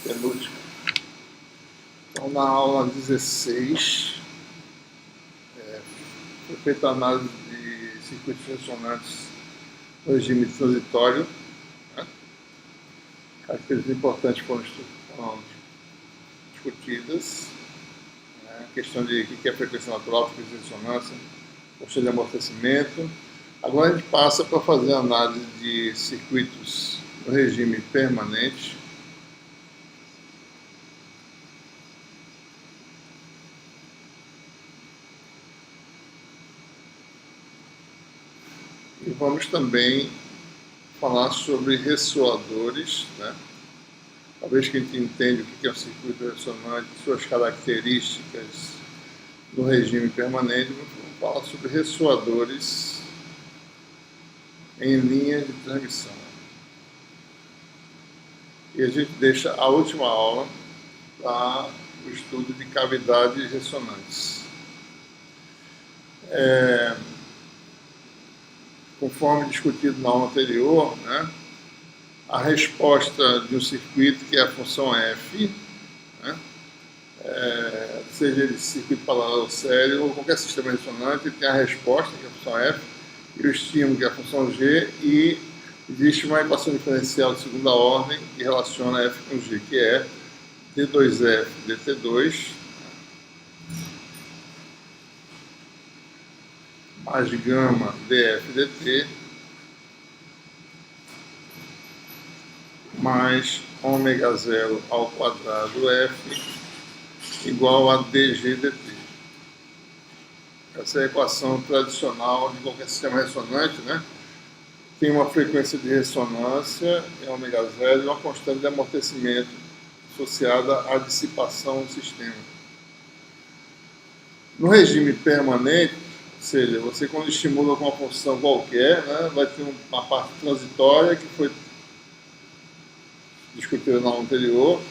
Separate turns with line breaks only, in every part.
penúltima. Então, na aula 16, foi feita a análise de circuitos ressonantes no regime transitório. Né? Características importantes foram discutidas. Né? A questão de o que é frequência natural, frequência de ressonância, custo de amortecimento. Agora a gente passa para fazer a análise de circuitos no regime permanente. E vamos também falar sobre ressoadores, né? Uma vez que a gente entende o que é um circuito ressonante, suas características no regime permanente, vamos falar sobre ressoadores em linha de transmissão. E a gente deixa a última aula para o estudo de cavidades ressonantes. Conforme discutido na aula anterior, né, a resposta de um circuito, que é a função f, né, seja ele circuito paralelo sério ou qualquer sistema ressonante, tem a resposta, que é a função f, e o estímulo, que é a função g, e existe uma equação diferencial de segunda ordem que relaciona f com g, que é d2f dt2 mais gama df dt mais ômega zero ao quadrado f igual a dg dt. Essa é a equação tradicional de qualquer sistema ressonante, né? Tem uma frequência de ressonância em ômega zero e uma constante de amortecimento associada à dissipação do sistema. No regime permanente, ou seja, você quando estimula com uma função qualquer, né, vai ter uma parte transitória que foi discutida na aula anterior.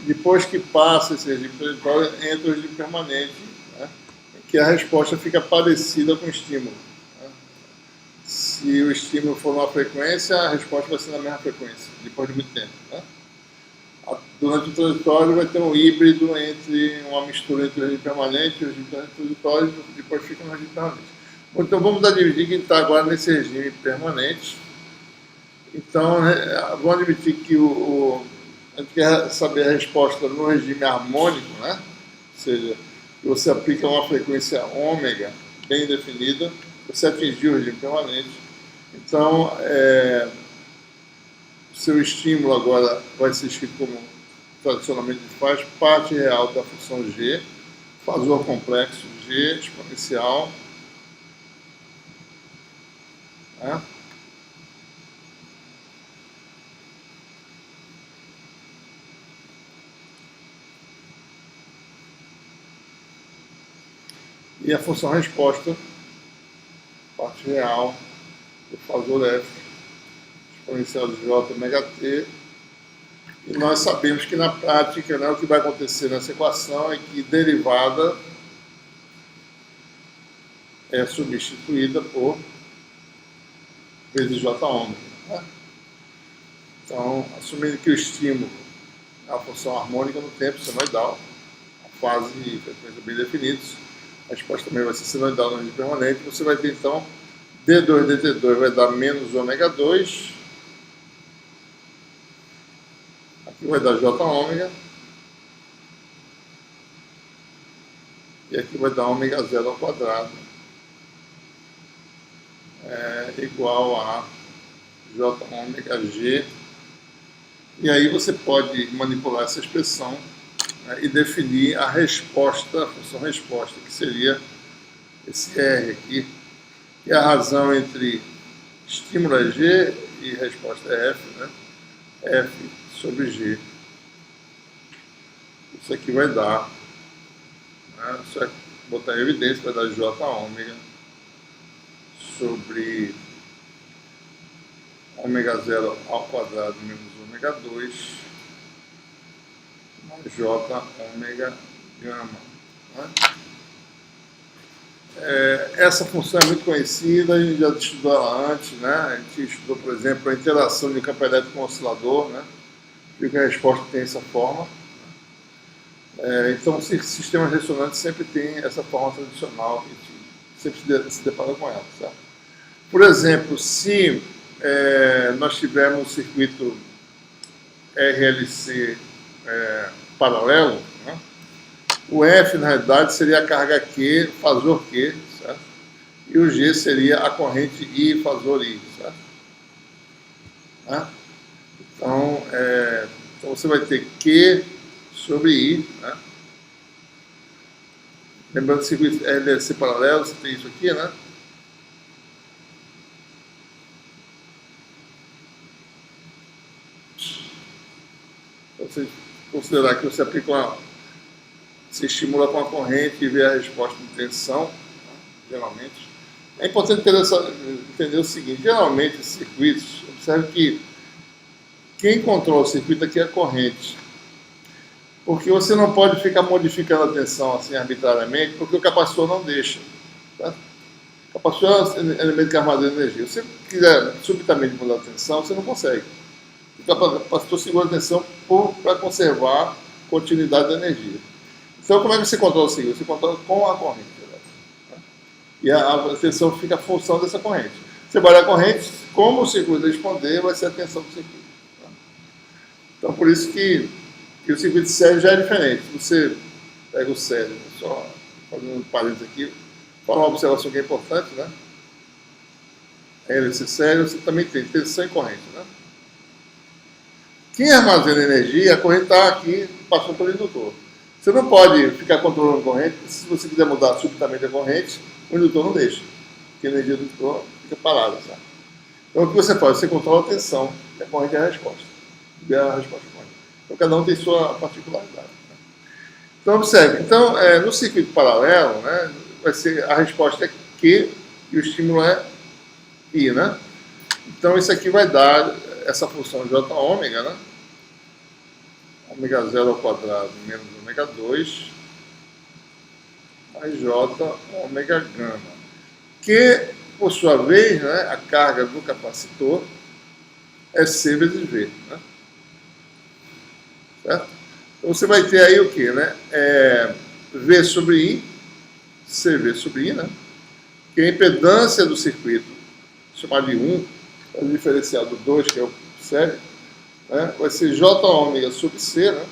Depois que passa esse regime transitório, entra o regime permanente, né, em que a resposta fica parecida com o estímulo. Né. Se o estímulo for numa frequência, a resposta vai ser na mesma frequência, depois de muito tempo. Né. Durante o transitório vai ter um híbrido entre uma mistura entre o regime permanente e o regime transitório, e depois fica no regime permanente. Então vamos dividir quem está agora nesse regime permanente. Então vamos admitir que a gente quer saber a resposta no regime harmônico, né? Ou seja, você aplica uma frequência ômega bem definida, você atingiu o regime permanente. Então, o seu estímulo agora vai ser escrito como tradicionalmente faz, parte real da função g, fasor complexo g exponencial, né? E a função resposta, parte real do fasor f exponencial de j ômega t. E nós sabemos que na prática, né, o que vai acontecer nessa equação é que derivada é substituída por vezes j ômega. Né? Então, assumindo que o estímulo é uma função harmônica no tempo senoidal, a fase e frequência bem definidos, a resposta também vai ser senoidal no regime permanente, você vai ter então d2 dt2 vai dar menos ômega 2, aqui vai dar j ômega, e aqui vai dar ômega zero ao quadrado, igual a j ômega g. E aí você pode manipular essa expressão, né, e definir a resposta, a função resposta, que seria esse R aqui, que é a razão entre estímulo é G e resposta é F, né? F sobre G. Isso aqui vai dar, né, você vai botar em evidência, vai dar J ômega sobre ômega zero ao quadrado menos ômega 2 mais J ômega gama. Né? Essa função é muito conhecida, a gente já estudou ela antes, né? A gente estudou, por exemplo, a interação de campo elétrico com oscilador, né? viu que a resposta tem essa forma. Então, sistemas ressonantes sempre tem essa forma tradicional, que a gente sempre se depara com ela. Certo? Por exemplo, se nós tivermos um circuito RLC paralelo, né? O F, na realidade, seria a carga Q, fasor Q, certo? E o G seria a corrente I, fasor I, certo? Né? Então, você vai ter Q sobre I, né? Lembrando que o circuito RLC paralelo, você tem isso aqui, né? Você considerar que você aplica se estimula com a corrente e vê a resposta de tensão, né, geralmente. É importante entender o seguinte, geralmente esses circuitos, observe que quem controla o circuito aqui é a corrente, porque você não pode ficar modificando a tensão assim arbitrariamente, porque o capacitor não deixa. Tá? O capacitor é um elemento que armazena energia. Se você quiser subitamente mudar a tensão, você não consegue. O capacitor segura a tensão para conservar a continuidade da energia. Então, como é que você controla o circuito? Você controla com a corrente. Né? E a tensão fica a função dessa corrente. Você vai a corrente, como o circuito responder, vai ser a tensão do circuito. Né? Então, por isso que o circuito sério já é diferente. Se você pega o sério, só fazendo um parênteses aqui, fala uma observação que é importante, né? Esse sério, você também tem tensão e corrente, né? Quem armazena energia, a corrente está aqui, passando pelo indutor. Você não pode ficar controlando a corrente, se você quiser mudar subitamente a corrente, o indutor não deixa, porque a energia do indutor fica parada. Sabe? Então, o que você faz? Você controla a tensão, e a corrente é a resposta. E a resposta é a corrente. Então, cada um tem sua particularidade. Né? Então, observe. Então, no circuito paralelo, né, vai ser, a resposta é Q e o estímulo é I. Né? Então, isso aqui vai dar essa função J ômega, né? Ômega 0 ao quadrado menos ômega 2, mais J ômega gama. Que, por sua vez, né, a carga do capacitor é C vezes V. Né? Certo? Então você vai ter aí o que? Né? V sobre I, CV sobre I, né? Que é a impedância do circuito, chamado de 1, é o diferencial do 2, que é o sério, né? Vai ser J ômega sobre C, né?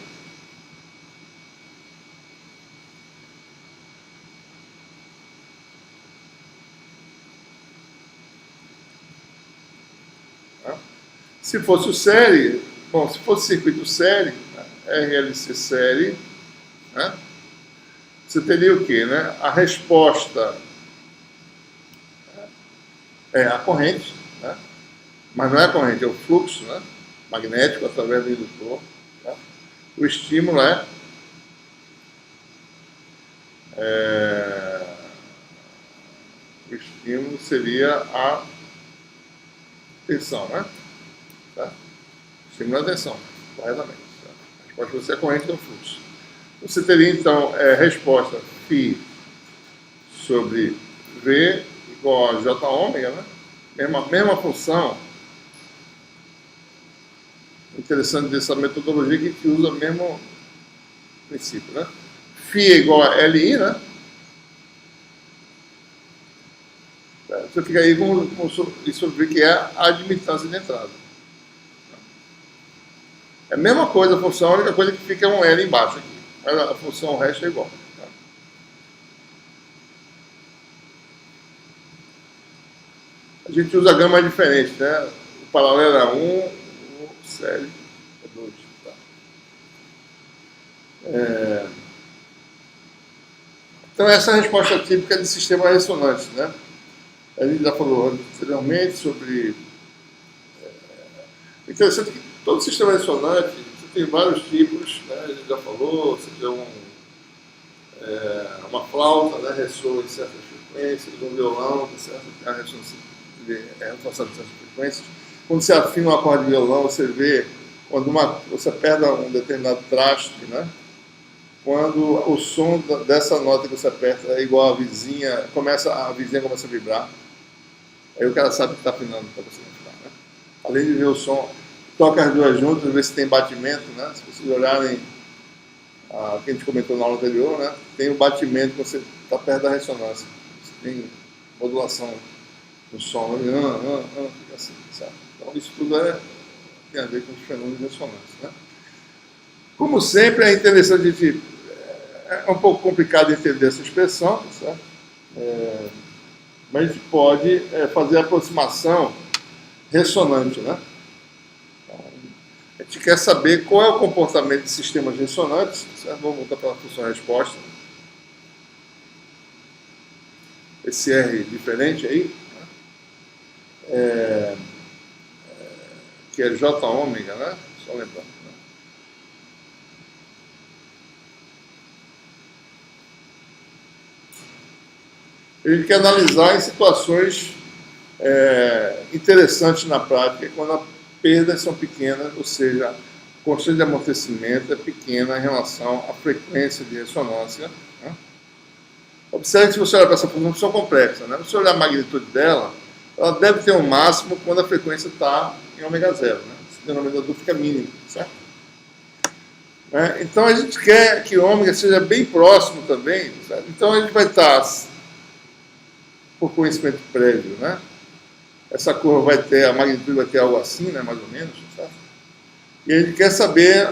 Se fosse o série, bom, se fosse circuito série, né? RLC série, né? Você teria o quê, né? A resposta é a corrente, né? Mas não é a corrente, é o fluxo, né? Magnético através do indutor. Né? O estímulo o estímulo seria a tensão, né? Tá? Estímulo é a tensão, corretamente. Tá? A resposta vai ser a corrente do fluxo. Você teria, então, resposta φ sobre V igual a J ômega, né? Mesma função. Interessante dessa metodologia que a gente usa o mesmo princípio, né? Φ é igual a LI, né? Você fica aí com isso que é a admitância de entrada. É a mesma coisa a função, a única coisa que fica é um L embaixo aqui. Mas a função, o resto é igual. Tá? A gente usa gama diferente, né? O paralelo é 1, o sério é 2. Tá? Então, essa é a resposta típica de sistema ressonante, né? A gente já falou anteriormente sobre... interessante que todo sistema ressonante, você tem vários tipos, né? A gente já falou, você tem uma flauta, né? Ressoa em certas frequências, um violão, tem a ressonância de certas frequências. Quando você afina um acorde de violão, você vê quando você aperta um determinado traste, né? Quando o som dessa nota que você aperta é igual à vizinha, a vizinha começa a vibrar. Aí o cara sabe que está afinando para você não afinar, né? Além de ver o som, toca as duas juntas, vê se tem batimento, né? Se vocês olharem o que a gente comentou na aula anterior, né? Tem o batimento quando você está perto da ressonância. Você tem modulação no som, fica assim, sabe? Então isso tudo tem a ver com os fenômenos de ressonância, né? Como sempre, é interessante a gente... É um pouco complicado entender essa expressão, certo? Mas a gente pode fazer a aproximação ressonante, né? A gente quer saber qual é o comportamento de sistemas ressonantes, certo? Vamos voltar para a função resposta. Esse R diferente aí, né? Que é J ômega, né? Só lembrando. Né? A gente quer analisar em situações interessantes na prática, quando as perdas são pequenas, ou seja, a constante de amortecimento é pequena em relação à frequência de ressonância. Né? Observe que se você olhar para essa função complexa, né? Se você olhar a magnitude dela, ela deve ter um máximo quando a frequência está em ômega zero. Né? Esse denominador fica mínimo, certo? Né? Então a gente quer que o ômega seja bem próximo também, certo? Então a gente vai estar, por conhecimento prévio, né? Essa curva vai ter, a magnitude vai ter algo assim, né? Mais ou menos, certo? E a gente quer saber,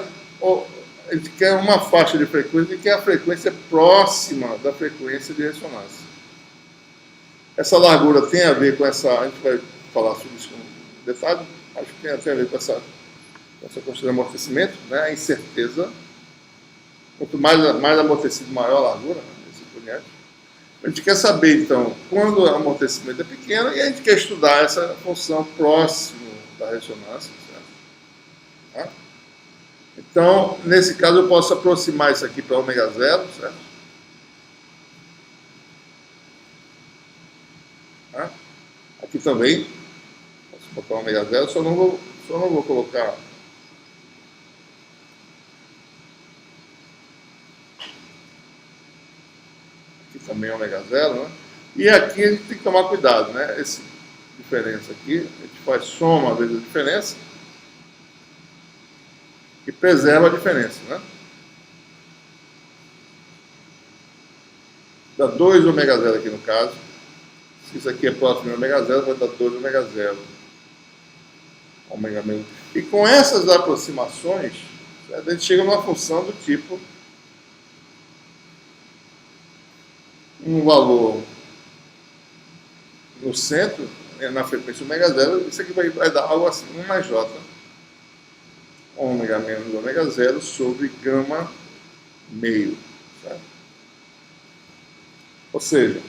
a gente quer uma faixa de frequência que é a frequência próxima da frequência de ressonância. Essa largura tem a ver com essa, a gente vai falar sobre isso com detalhe, acho que tem a ver com essa constante de amortecimento, né? A incerteza. Quanto mais amortecido, maior a largura, né? Assim por diante. A gente quer saber, então, quando o amortecimento é pequeno, e a gente quer estudar essa função próximo da ressonância. Certo? Então, nesse caso, eu posso aproximar isso aqui para ômega zero, certo? Aqui também, posso botar ômega zero, só não vou colocar... também ômega zero, né? E aqui a gente tem que tomar cuidado, né? Essa diferença aqui, a gente faz soma vezes a diferença e preserva a diferença, né? Dá 2 ômega zero aqui no caso. Se isso aqui é próximo de ômega zero, vai dar 2 ômega zero. Ômega mesmo. E com essas aproximações, a gente chega numa função do tipo um valor no centro, na frequência ômega zero, isso aqui vai dar algo assim, 1 mais J, ômega menos ômega zero sobre gama meio, certo? Ou seja,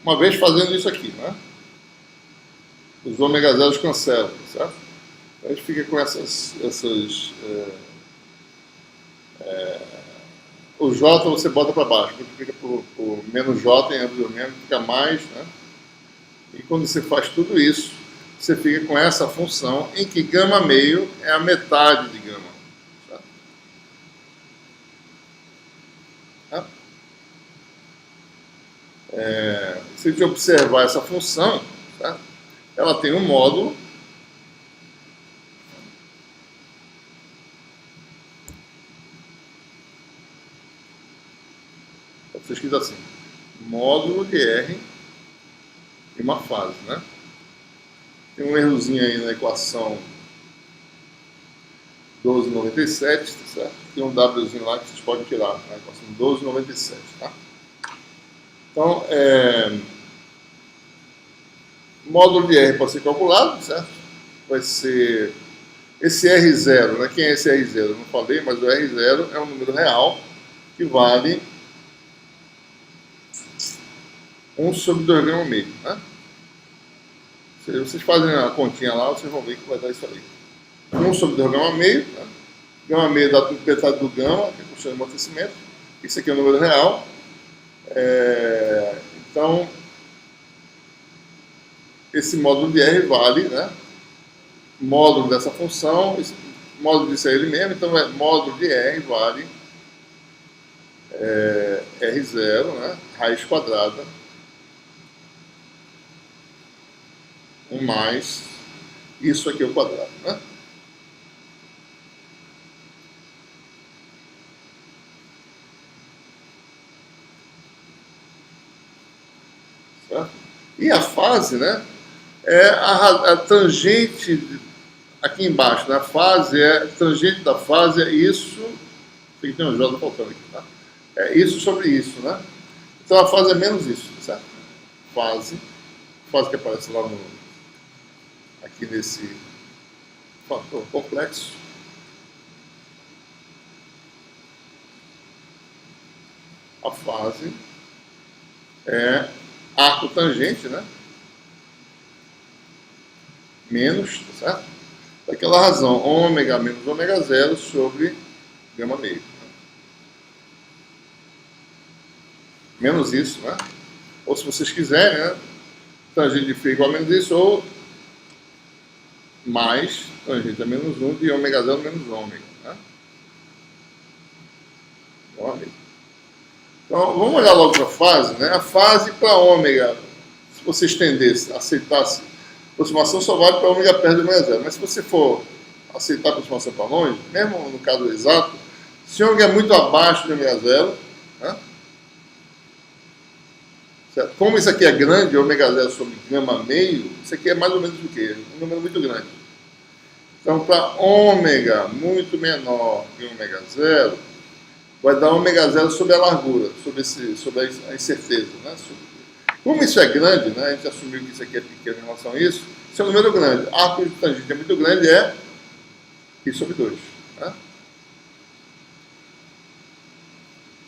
uma vez fazendo isso aqui, né? Os ômega zeros cancelam, certo? A gente fica com o J você bota para baixo, multiplica por menos J em ambos os menos, fica mais, né? E quando você faz tudo isso, você fica com essa função em que gama meio é a metade de gama. Certo? Se a gente observar essa função, certo? Ela tem um módulo pode ser escrito assim, módulo de R e uma fase, né? Tem um errozinho aí na equação 1297, certo? Tem um Wzinho lá que vocês podem tirar, na equação 1297, tá? Então, módulo de R pode ser calculado, certo? Vai ser esse R0, né? Quem é esse R0? Eu não falei, mas o R0 é um número real que vale 1 sobre 2 grama meio, né? Se vocês fazem a continha lá, vocês vão ver que vai dar isso aí. 1 sobre 2 grama meio, né? Gama meio dá metade do gama, que é a constante de amortecimento. Isso aqui é o número real. Então, esse módulo de R vale, né? Módulo dessa função, esse módulo disso é ele mesmo, então módulo de R vale R0, né? Raiz quadrada, 1 mais, isso aqui ao quadrado, né? Certo? E a fase, né, é a tangente aqui embaixo, né? A fase é tangente da fase, é isso. Tem um J faltando aqui, tá? É isso sobre isso, né? Então a fase é menos isso, certo? Fase que aparece lá no, aqui nesse fator complexo. A fase é arco tangente, né? Menos, tá certo? Daquela razão, ômega menos ômega zero sobre gama meio. Né? Menos isso, né? Ou se vocês quiserem, né? Tangente de φ igual a menos isso, ou mais tangente a menos 1 de ômega zero menos ômega. Né? Igual a meio. Então, vamos olhar logo para a fase, né? A fase para ômega, se você estendesse, aceitasse, a aproximação só vale para ômega perto de ômega zero. Mas se você for aceitar a aproximação para longe, mesmo no caso exato, se ômega é muito abaixo de ômega zero, né? Certo? Como isso aqui é grande, ômega zero sobre gama meio, isso aqui é mais ou menos o quê? Um número muito grande. Então, para ômega muito menor que ômega zero, vai dar ômega zero sobre a largura, sobre a incerteza. Né? Como isso é grande, né? A gente assumiu que isso aqui é pequeno em relação a isso, isso é um número grande. Arco de tangente é muito grande, é π sobre 2. Né?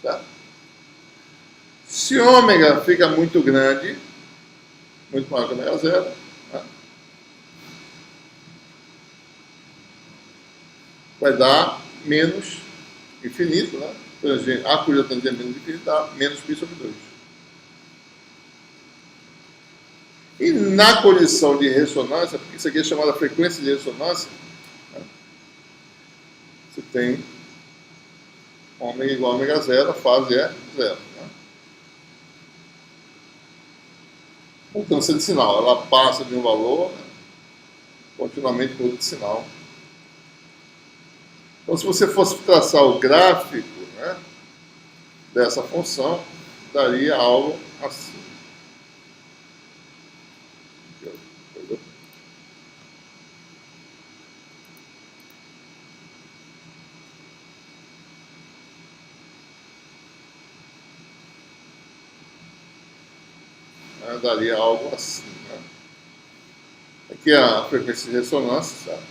Tá? Se ômega fica muito grande, muito maior que ômega zero, né? Vai dar menos infinito, né? Arco de tangente é menos infinito, dá menos π sobre 2. E na condição de ressonância, porque isso aqui é chamada frequência de ressonância, né? Você tem ômega igual a ômega zero, a fase é zero. Né? Mudança de sinal, ela passa de um valor, né, continuamente muda de sinal. Então, se você fosse traçar o gráfico, né, dessa função, daria algo assim. Daria algo assim. Né? Aqui é a frequência de ressonância, sabe?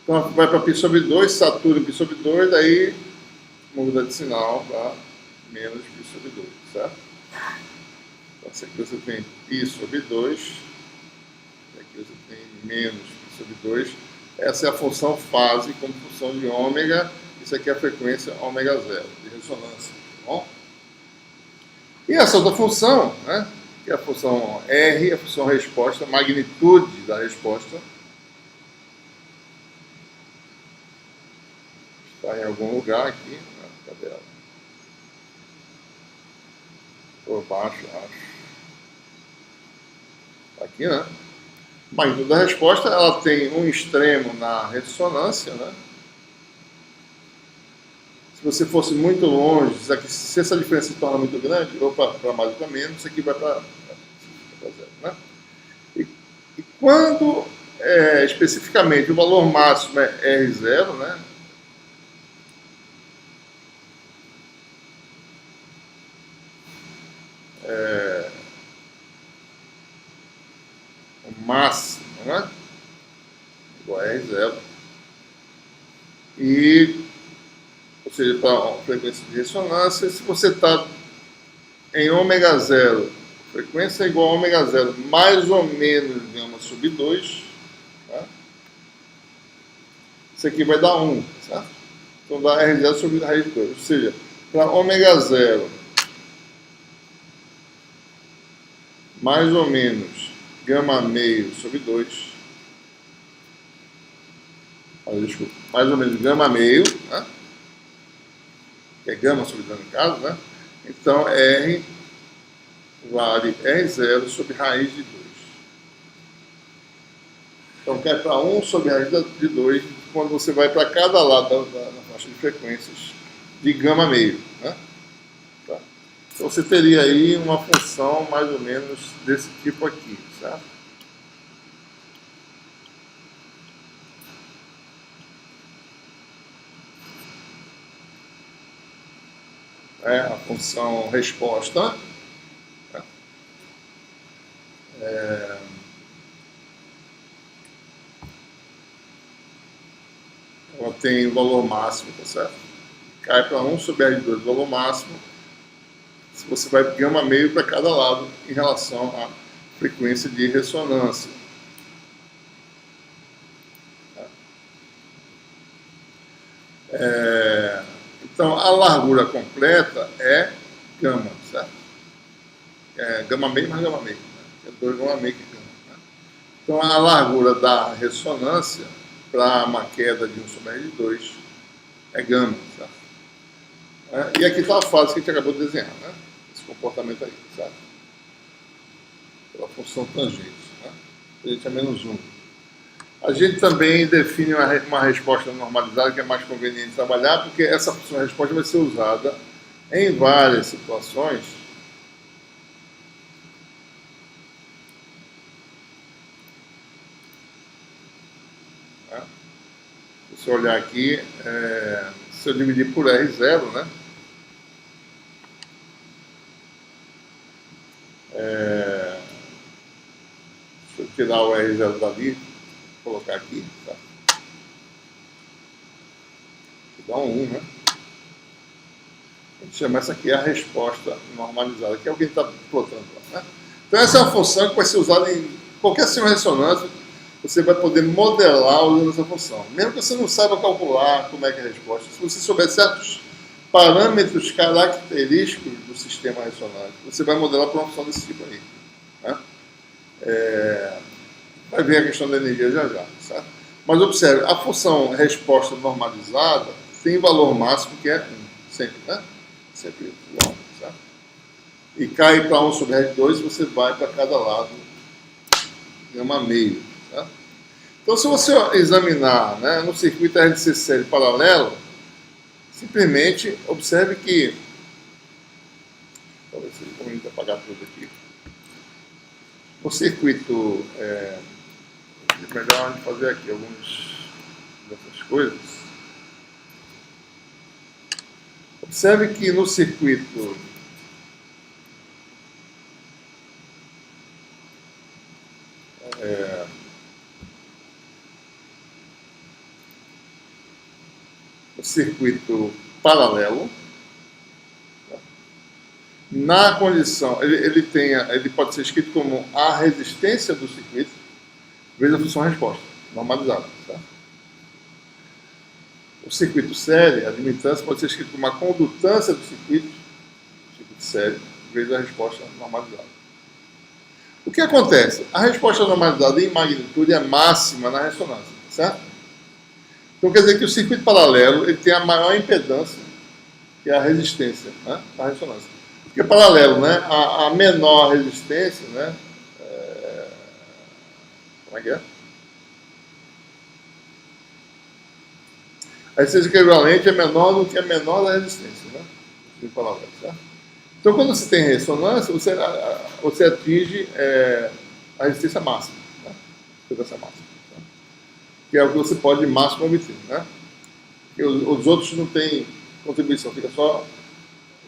Então vai para π sobre 2, satura π sobre 2, daí muda de sinal para menos π sobre 2, certo? Então aqui você tem π sobre 2, e aqui você tem menos π sobre 2. Essa é a função fase como função de ômega, isso aqui é a frequência ômega zero, de ressonância, tá bom? E essa outra função, né, que é a função R, a função resposta, a magnitude da resposta, está em algum lugar aqui, né? Cadê ela? Por baixo, acho. Aqui, né? A magnitude da resposta, ela tem um extremo na ressonância, né? Se você fosse muito longe, se essa diferença se torna muito grande, ou para mais ou para menos, isso aqui vai para zero, né? E quando, especificamente, o valor máximo é R0, né? O máximo, né? Igual a R0. E, ou seja, para a frequência de ressonância, se você está em ômega zero, frequência é igual a ômega zero, mais ou menos gama sobre 2, tá? Isso aqui vai dar 1, certo? Então dá R0 sobre raiz de 2. Ou seja, para ômega zero, mais ou menos gama meio sobre 2, desculpa, mais ou menos gama meio, né? Que é gama sobre dano no caso, né? Então, R vale R0 sobre raiz de 2. Então, cai para 1 sobre raiz de 2 quando você vai para cada lado da faixa de frequências de gama meio, né? Tá? Então, você teria aí uma função mais ou menos desse tipo aqui, certo? É a função resposta. Ela tem o valor máximo, tá certo? Cai para 1 sobre R de 2, o valor máximo. Se você vai gama meio para cada lado em relação à frequência de ressonância. Então, a largura completa é gama, certo? É gama meio mais gama meio. Né? É 2 gama meio que gama. Né? Então, a largura da ressonância para uma queda de 1 sobre R de 2 é gama, certo? E aqui está a fase que a gente acabou de desenhar, né? Esse comportamento aí, certo? Pela função tangente, né? Tangente é menos 1. A gente também define uma resposta normalizada que é mais conveniente trabalhar, porque essa função de resposta vai ser usada em várias situações. Né? Se você olhar aqui, se eu dividir por R0, né? Se eu tirar o R0 dali, colocar aqui, tá? Dá um 1, né? A gente chama essa aqui a resposta normalizada, que é o que a gente está plotando lá, né? Então essa é uma função que vai ser usada em qualquer sistema ressonância, você vai poder modelar usando essa função. Mesmo que você não saiba calcular como é que é a resposta, se você souber certos parâmetros característicos do sistema ressonante, você vai modelar para uma função desse tipo aí, né? Vai ver a questão da energia já, certo? Mas observe, a função resposta normalizada tem valor máximo que é 1, sempre, né? Sempre 1, certo? E cai para 1 sobre R de 2 e você vai para cada lado gama meio, certo? Então, se você examinar, né, no circuito RLC série paralelo, simplesmente observe que... Talvez seja conveniente apagar tudo aqui. O circuito... é melhor a gente fazer aqui algumas dessas coisas. Observe que no circuito paralelo, na condição, ele pode ser escrito como a resistência do circuito vezes a função resposta, normalizada. Tá? O circuito série, a admitância, pode ser escrito como a condutância do circuito série, vezes a resposta normalizada. O que acontece? A resposta normalizada em magnitude é máxima na ressonância, certo? Então quer dizer que o circuito paralelo ele tem a maior impedância, que é a resistência, né, na ressonância. Porque paralelo, né, a menor resistência, né, como é que é? A resistência equivalente é menor do que a menor da resistência, né? Certo? Então, quando você tem ressonância, você atinge a resistência máxima, né? Resistência máxima, né? Que é o que você pode máximo obter, né? Porque os outros não têm contribuição, fica só,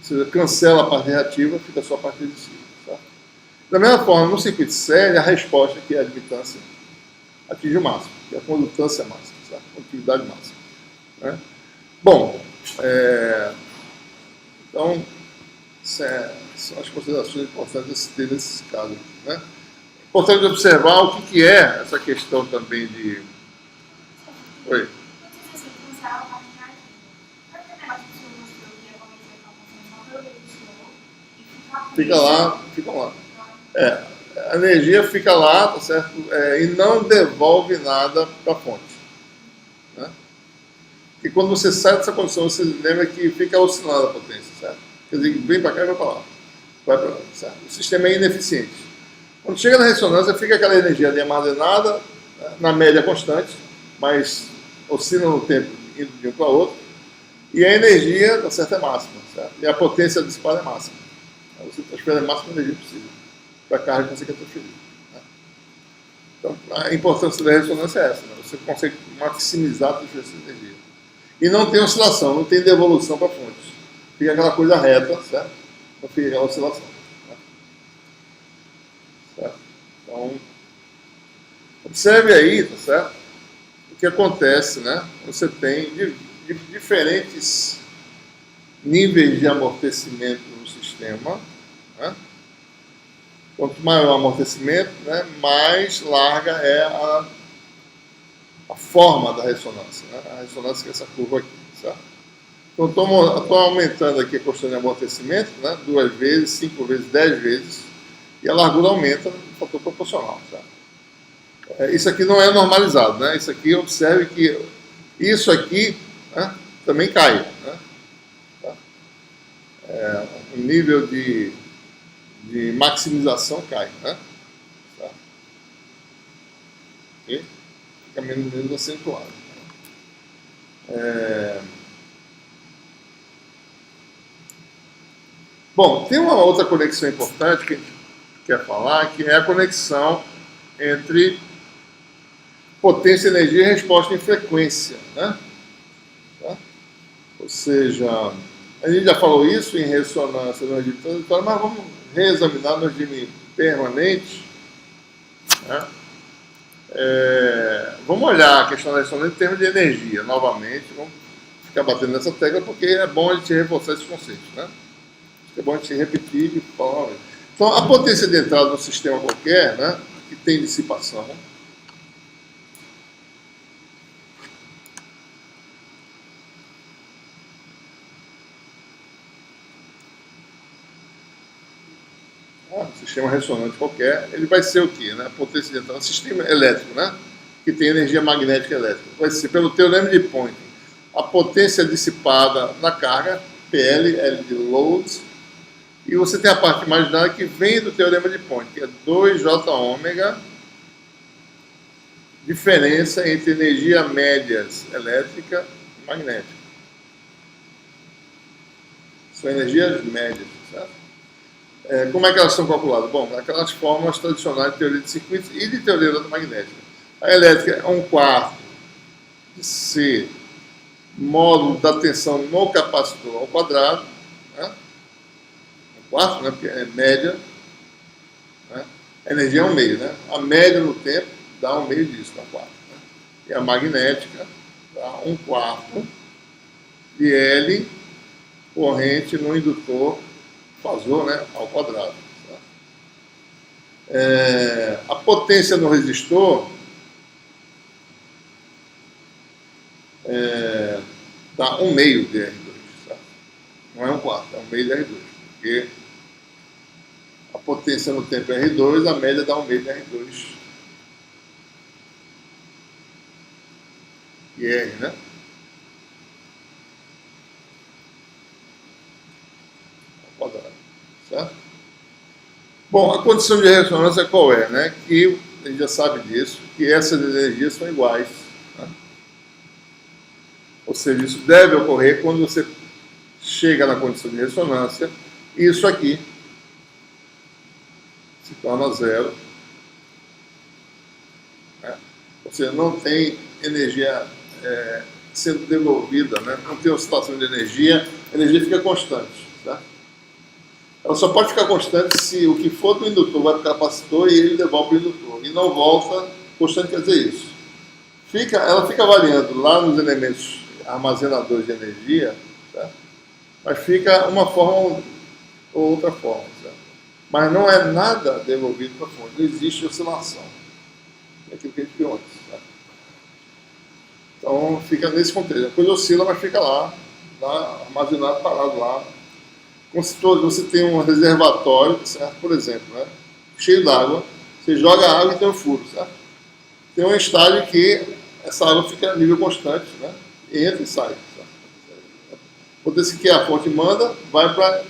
você cancela a parte reativa, fica só a parte resistiva. Certo? Da mesma forma, no circuito série, a resposta, que é a admitância, atinge o máximo, que é a condutância máxima, certo? A condutividade máxima. Né? Bom, então, são as considerações importantes desse caso. Né? Importante observar o que é essa questão também de... Oi? Fica lá. A energia fica lá, tá certo? E não devolve nada para a fonte. Né? Porque quando você sai dessa condição, você lembra que fica oscilando a potência, certo? Quer dizer, vem para cá e vai para lá. Vai para lá, certo? O sistema é ineficiente. Quando chega na ressonância, fica aquela energia ali armazenada, né, na média constante, mas oscila no tempo, indo de um para outro, e a energia, da certa, é máxima, certo? E a potência dissipada é máxima. Você transfere a máxima energia possível para a carga que você quer transferir. Né? Então, a importância da ressonância é essa, né? Você consegue maximizar a transferência de energia. E não tem oscilação, não tem devolução para a fonte. Fica aquela coisa reta, certo? Não fica aquela oscilação. Né? Certo? Então, observe aí, tá certo? O que acontece, né? Você tem diferentes níveis de amortecimento no sistema. Né? Quanto maior o amortecimento, né, mais larga é a forma da ressonância. Né? A ressonância que é essa curva aqui. Certo? Então, estou aumentando aqui a questão de amortecimento, né, 2 vezes, 5 vezes, 10 vezes, e a largura aumenta no fator proporcional. Certo? Isso aqui não é normalizado. Né? Isso aqui, observe que isso aqui, né, também cai. Né? O nível de maximização cai. Né? Tá? Okay? Fica menos acentuado. Bom, tem uma outra conexão importante que a gente quer falar, que é a conexão entre potência, energia e resposta em frequência. Né? Tá? Ou seja, a gente já falou isso em ressonância no regime transitório, mas vamos reexaminar no regime permanente. Né? Vamos olhar a questão da ressonância em termos de energia, novamente. Vamos ficar batendo nessa tecla, porque é bom a gente reforçar esses conceitos. Né? É bom a gente repetir e falar. Então, a potência de entrada no sistema qualquer, né, que tem dissipação, sistema ressonante qualquer, ele vai ser o quê? Né? A potência de entrada no sistema elétrico, né? Que tem energia magnética elétrica. Vai ser, pelo teorema de Poynting, a potência dissipada na carga, PL, L de load, e você tem a parte imaginária que vem do teorema de Poynting, que é 2J ômega, diferença entre energia médias elétrica e magnética. São energias médias, certo? Como é que elas são calculadas? Bom, aquelas fórmulas tradicionais de teoria de circuitos e de teoria eletromagnética. A elétrica é 1/4 de C módulo da tensão no capacitor ao quadrado, né? 1/4, né? Porque é média, né? A energia é 1/2, né? A média no tempo dá 1/2 disso, dá 4. Né? E a magnética dá 1/4 de L corrente no indutor fasor, né, ao quadrado. Tá? A potência no resistor dá 1/2 de R2. Tá? Não é 1/4, é 1/2 de R2. Porque a potência no tempo é R2, a média dá 1/2 de R2. E R, né? Certo? Bom, a condição de ressonância qual é? Né? Que a gente já sabe disso, que essas energias são iguais. Né? Ou seja, isso deve ocorrer quando você chega na condição de ressonância, e isso aqui se torna zero. Né? Ou seja, não tem energia sendo devolvida, né? Não tem oscilação de energia, a energia fica constante. Certo? Ela só pode ficar constante se o que for do indutor vai para o capacitor e ele devolve para o indutor. E não volta, constante quer dizer isso. Ela fica variando lá nos elementos armazenadores de energia, certo? Mas fica uma forma ou outra forma. Certo? Mas não é nada devolvido para a fonte, não existe oscilação. É aquilo que a gente viu antes. Certo? Então fica nesse contexto. A coisa oscila, mas fica lá armazenado, parado lá. Como se você tem um reservatório, certo? Por exemplo, né? Cheio d'água, você joga a água e tem um furo, certo? Tem um estágio que essa água fica a nível constante, né? entra e sai. Potência que a fonte manda, vai para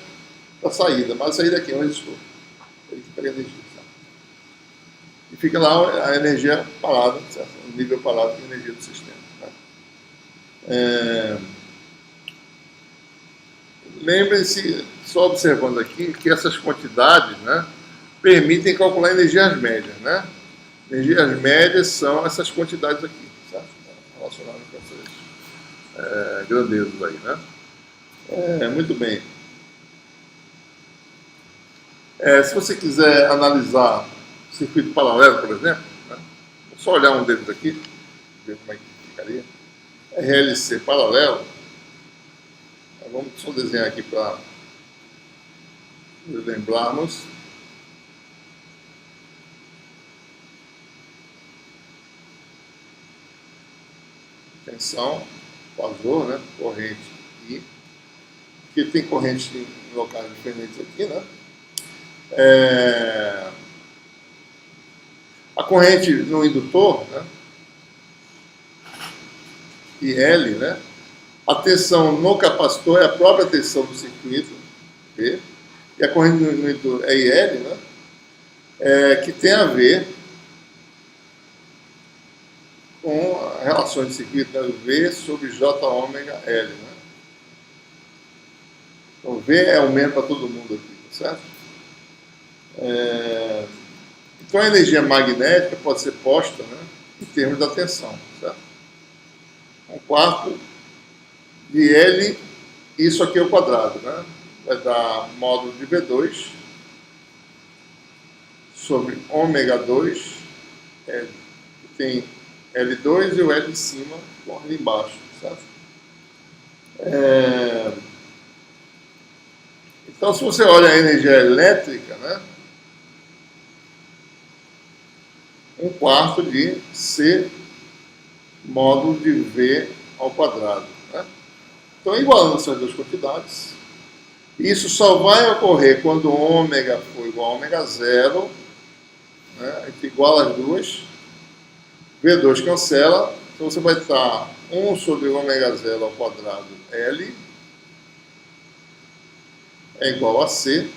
a saída, mas a saída aqui é um resistor. Ele que pega a energia. Certo? E fica lá a energia parada, certo? O nível parado de energia do sistema. Lembrem-se, só observando aqui, que essas quantidades, né, permitem calcular energias médias. Né? Energias médias são essas quantidades aqui, certo? Relacionadas com essas grandezas aí. Né? Muito bem. Se você quiser analisar o circuito paralelo, por exemplo, né, vou só olhar um deles aqui, ver como é que ficaria. RLC paralelo. Vamos só desenhar aqui para nos lembrarmos. Tensão, vazor, né? Corrente I. Porque tem corrente em locais diferentes aqui, né? A corrente no indutor, né? IL, né? A tensão no capacitor é a própria tensão do circuito, V, e a corrente no indutor é IL, né? Que tem a ver com a relação de circuito, né? V sobre J ômega L. Né? Então, V é aumento para todo mundo aqui, tá certo? Então, a energia magnética pode ser posta, né, em termos da tensão, certo? 1/4 de L, isso aqui ao quadrado, né? Vai dar módulo de V2 sobre ômega 2, que tem L2 e o L em cima, ali embaixo, certo? Então, se você olha a energia elétrica, né? 1/4 de C módulo de V ao quadrado. Né? Então, igualando essas duas quantidades, isso só vai ocorrer quando ômega for igual a ômega zero, né? A gente iguala as duas, V2 cancela, então você vai estar 1 sobre ômega zero ao quadrado L é igual a C,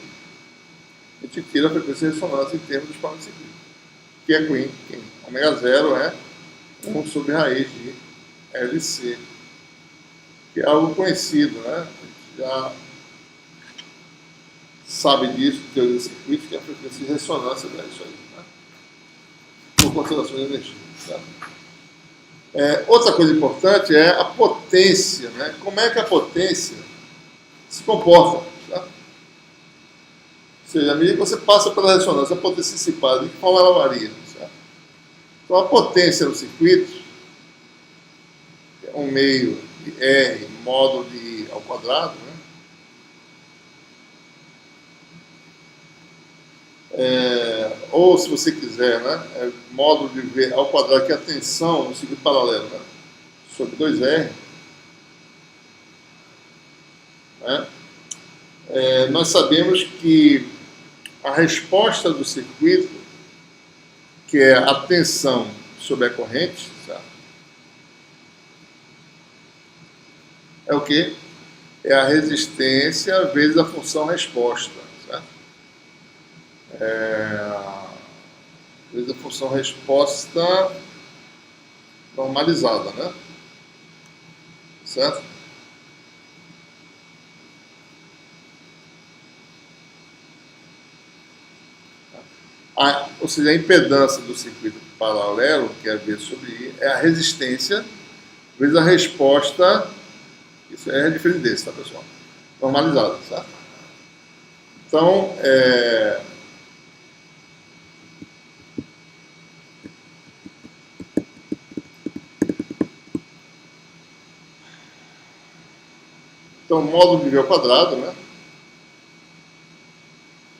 a gente tira a frequência de ressonância em termos dos parâmetros circuitos, que é Queen. Ômega zero é 1 sobre raiz de LC, que é algo conhecido, né? A gente já sabe disso, teoria de circuito, que é a frequência de ressonância disso aí, né? Por consideração de energia. Certo? Outra coisa importante é a potência, né? Como é que a potência se comporta, certo? Ou seja, à medida que você passa pela ressonância, a potência dissipada, de que forma ela varia, certo? Então, a potência no circuito é 1 meio de R módulo de I ao quadrado, né? Ou, se você quiser, né, módulo de V ao quadrado, que é a tensão no circuito paralelo, né, sobre 2R. Né? Nós sabemos que a resposta do circuito, que é a tensão sobre a corrente, certo? É o quê? É a resistência vezes a função resposta. Certo? Vezes a função resposta normalizada, né? Certo? Ou seja, a impedância do circuito paralelo, que é V sobre I, é a resistência vezes a resposta, isso é diferente desse, tá, pessoal? Normalizada, certo? Então, então, módulo de V ao quadrado, né,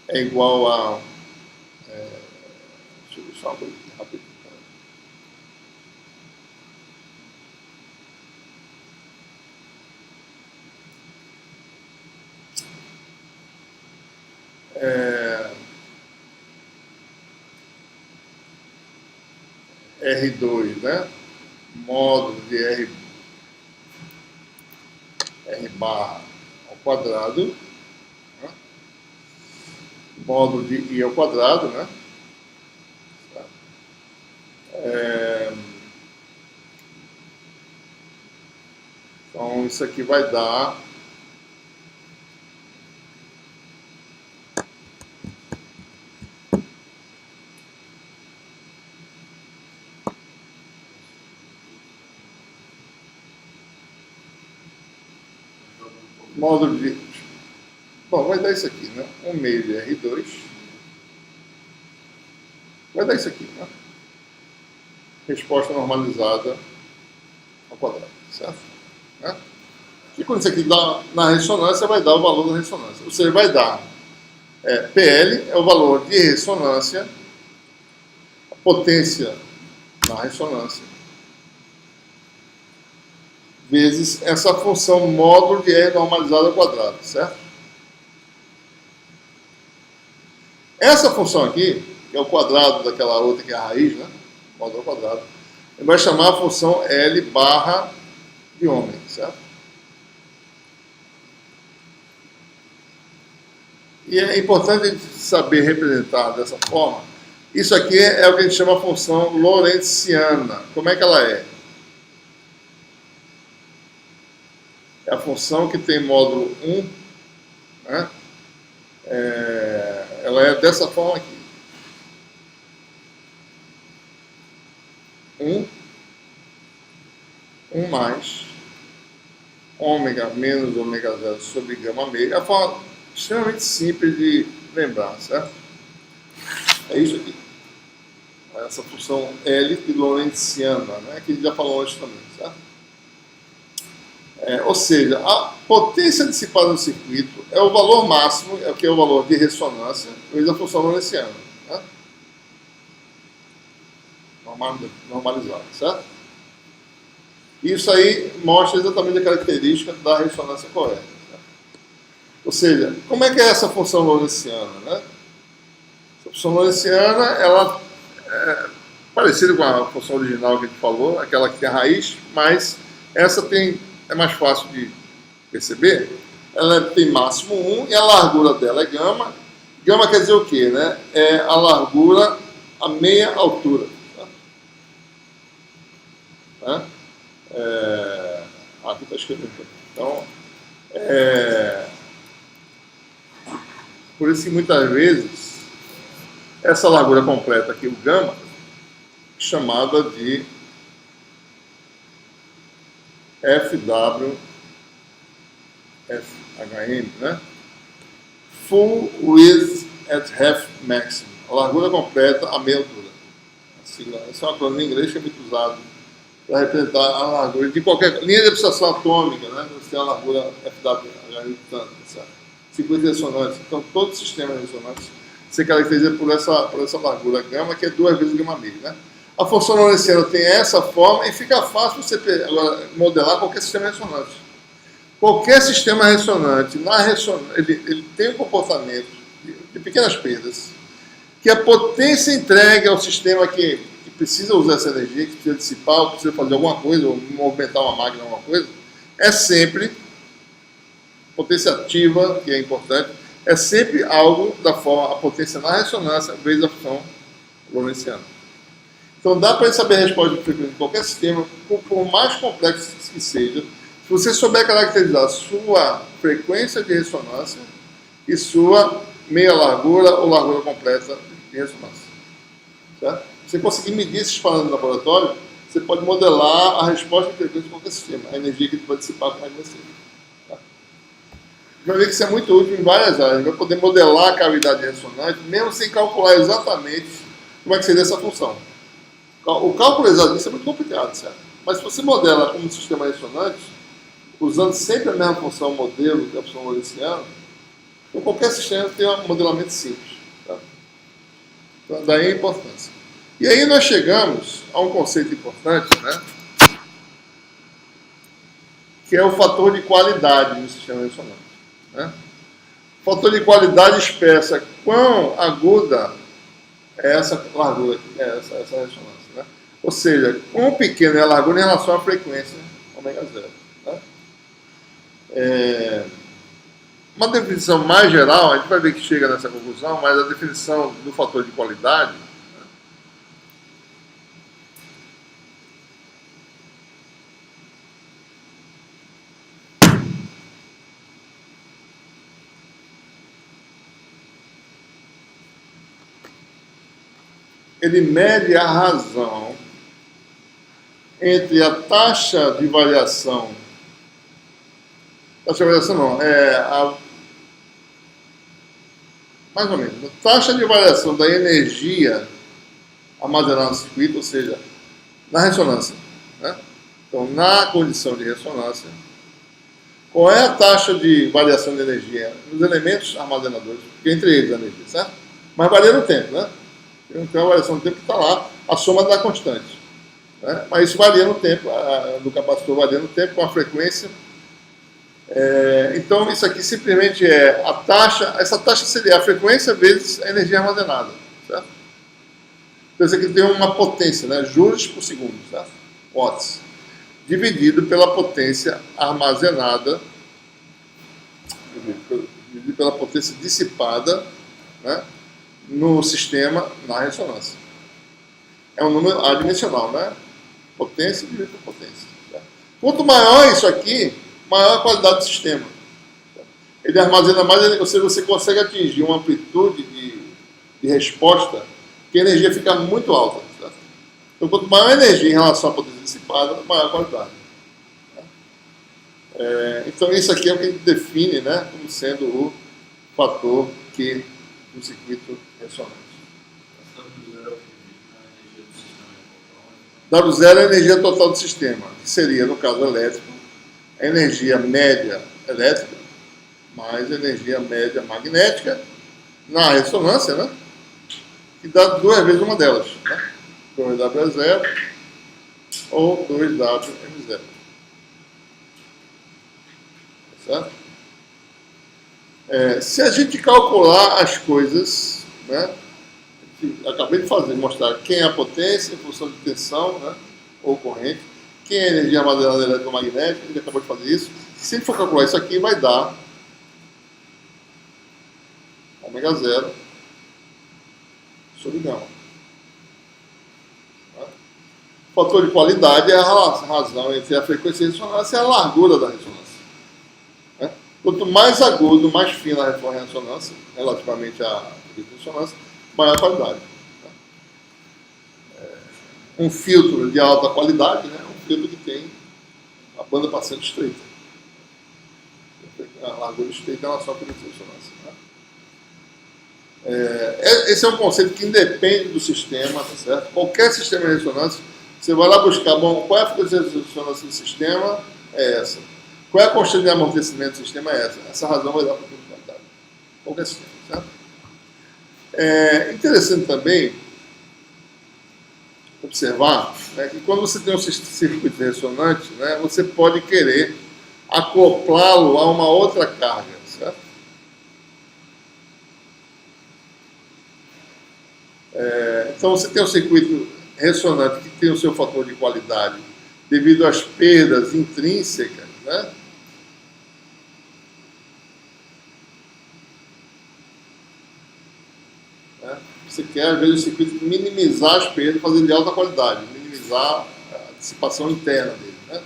é igual a... deixa eu ver só uma coisa rápido. R2, né, módulo de R barra ao quadrado, né? Módulo de I ao quadrado, né? Então, isso aqui vai dar módulo de... Bom, vai dar isso aqui, né? 1 meio de R2. Vai dar isso aqui, né? Resposta normalizada ao quadrado, certo? Né? E quando isso aqui dá na ressonância, vai dar o valor da ressonância. Ou seja, vai dar PL é o valor de ressonância, a potência na ressonância, vezes essa função módulo de R normalizado ao quadrado, certo? Essa função aqui, que é o quadrado daquela outra que é a raiz, né? Módulo ao quadrado, ele vai chamar a função L barra de ômega, certo? E é importante a gente saber representar dessa forma. Isso aqui é o que a gente chama a função lorentziana. Como é que ela é? É a função que tem módulo 1, né? Ela é dessa forma aqui. 1 mais ômega menos ômega zero sobre gama meio. É uma forma extremamente simples de lembrar, certo? É isso aqui. Essa função L de lorentziana, né? Que a gente já falou antes também, certo? Ou seja, a potência dissipada no circuito é o valor máximo, que é o valor de ressonância, vezes a função lorentziana, né? Normalizada, certo? Isso aí mostra exatamente a característica da ressonância correta. Certo? Ou seja, como é que é essa função lorentziana, né? Essa função lorentziana, ela é parecida com a função original que a gente falou, aquela que tem a raiz, mas essa é mais fácil de perceber. Ela tem máximo 1 e a largura dela é gama. Gama quer dizer o quê, né? É a largura a meia altura. Tá? Aqui está escrito. Então, por isso que muitas vezes essa largura completa aqui, o gama, é chamada de FW, FHM, né? Full Width at Half Maximum. A largura completa a meia altura. Esse é um acrônimo em inglês que é muito usado para representar a largura de qualquer linha de abstração atômica, né? Você tem a largura FWHM tanto, certo? Circuito ressonante. Então, todo o sistema ressonante se caracteriza por essa largura gama, que é 2 vezes gama meio, né? A função lorentziana tem essa forma e fica fácil você agora modelar qualquer sistema ressonante. Qualquer sistema ressonante, ele tem um comportamento de pequenas perdas, que a potência entregue ao sistema que precisa usar essa energia, que precisa dissipar, ou precisa fazer alguma coisa, ou movimentar uma máquina, alguma coisa, é sempre potência ativa, que é importante, é sempre algo da forma, a potência na ressonância, vezes a função lorentziana. Então dá para saber a resposta de frequência de qualquer sistema, por mais complexo que seja, se você souber caracterizar sua frequência de ressonância e sua meia largura ou largura completa de ressonância. Certo? Se você conseguir medir esses parâmetros no laboratório, você pode modelar a resposta de frequência de qualquer sistema, a energia que ele vai dissipar com mais você. Tá? Vai ver que isso é muito útil em várias áreas. Vai poder modelar a cavidade ressonante, mesmo sem calcular exatamente como é que seria essa função. O cálculo exato disso é muito complicado, certo? Mas se você modela como um sistema ressonante, usando sempre a mesma função modelo, que é a função lorentziana, então qualquer sistema tem um modelamento simples. Tá? Então, daí a importância. E aí nós chegamos a um conceito importante, né? Que é o fator de qualidade no sistema ressonante. Né? O fator de qualidade expressa quão aguda é essa largura, essa ressonância. Né? Ou seja, quão pequena é a largura em relação à frequência ômega zero. Né? Uma definição mais geral, a gente vai ver que chega nessa conclusão, mas a definição do fator de qualidade, ele mede a razão entre a taxa de variação não, mais ou menos, a taxa de variação da energia armazenada no circuito, ou seja, na ressonância, né? Então, na condição de ressonância, qual é a taxa de variação de energia nos elementos armazenadores, porque entre eles a energia, certo? Mas varia no tempo, né? Tem uma variação no tempo que está lá, a soma da constante, né? Mas isso varia no tempo, do capacitor varia no tempo, com a frequência. Então, isso aqui simplesmente é a taxa, essa taxa seria a frequência vezes a energia armazenada, certo? Então, isso aqui tem uma potência, né? Joules por segundo, certo? Watts, dividido pela potência armazenada, dividido pela potência dissipada, né? No sistema, na ressonância. É um número adimensional, né? Potência dividido por potência. Certo? Quanto maior isso aqui, maior a qualidade do sistema. Ele armazena mais, ou seja, você consegue atingir uma amplitude de resposta que a energia fica muito alta. Certo? Então, quanto maior a energia em relação à potência dissipada, maior a qualidade. Então, isso aqui é o que a gente define, né, como sendo o fator Q do circuito ressonante. W0 é a energia total do sistema, que seria, no caso elétrico, a energia média elétrica mais a energia média magnética na ressonância, né? Que dá 2 vezes uma delas, né? 2W0 ou 2WM0. Certo? Se a gente calcular as coisas, né? Acabei de mostrar quem é a potência em função de tensão, né? Ou corrente. Quem é a energia armazenada eletromagnética, a gente acabou de fazer isso. Se a gente for calcular isso aqui, vai dar ômega 0 sobre gama. O fator de qualidade é a razão entre a frequência de ressonância e a largura da ressonância. Quanto mais agudo, mais fina a ressonância, relativamente à ressonância, maior a qualidade. Um filtro de alta qualidade, né? Um filtro que tem a banda passante estreita. A largura estreita em relação à frequência de ressonância. Esse é um conceito que independe do sistema, tá certo? Qualquer sistema de ressonância, você vai lá buscar, bom, qual é a frequência de ressonância do sistema? É essa. Qual é a constante de amortecimento do sistema? É essa. Essa razão vai dar para a qualidade. Qualquer sistema, certo? Interessante também observar, né, que quando você tem um circuito ressonante, né, você pode querer acoplá-lo a uma outra carga, certo? Então você tem um circuito ressonante que tem o seu fator de qualidade devido às perdas intrínsecas, né? Você quer, às vezes, o circuito minimizar as perdas, fazer de alta qualidade, minimizar a dissipação interna dele, né?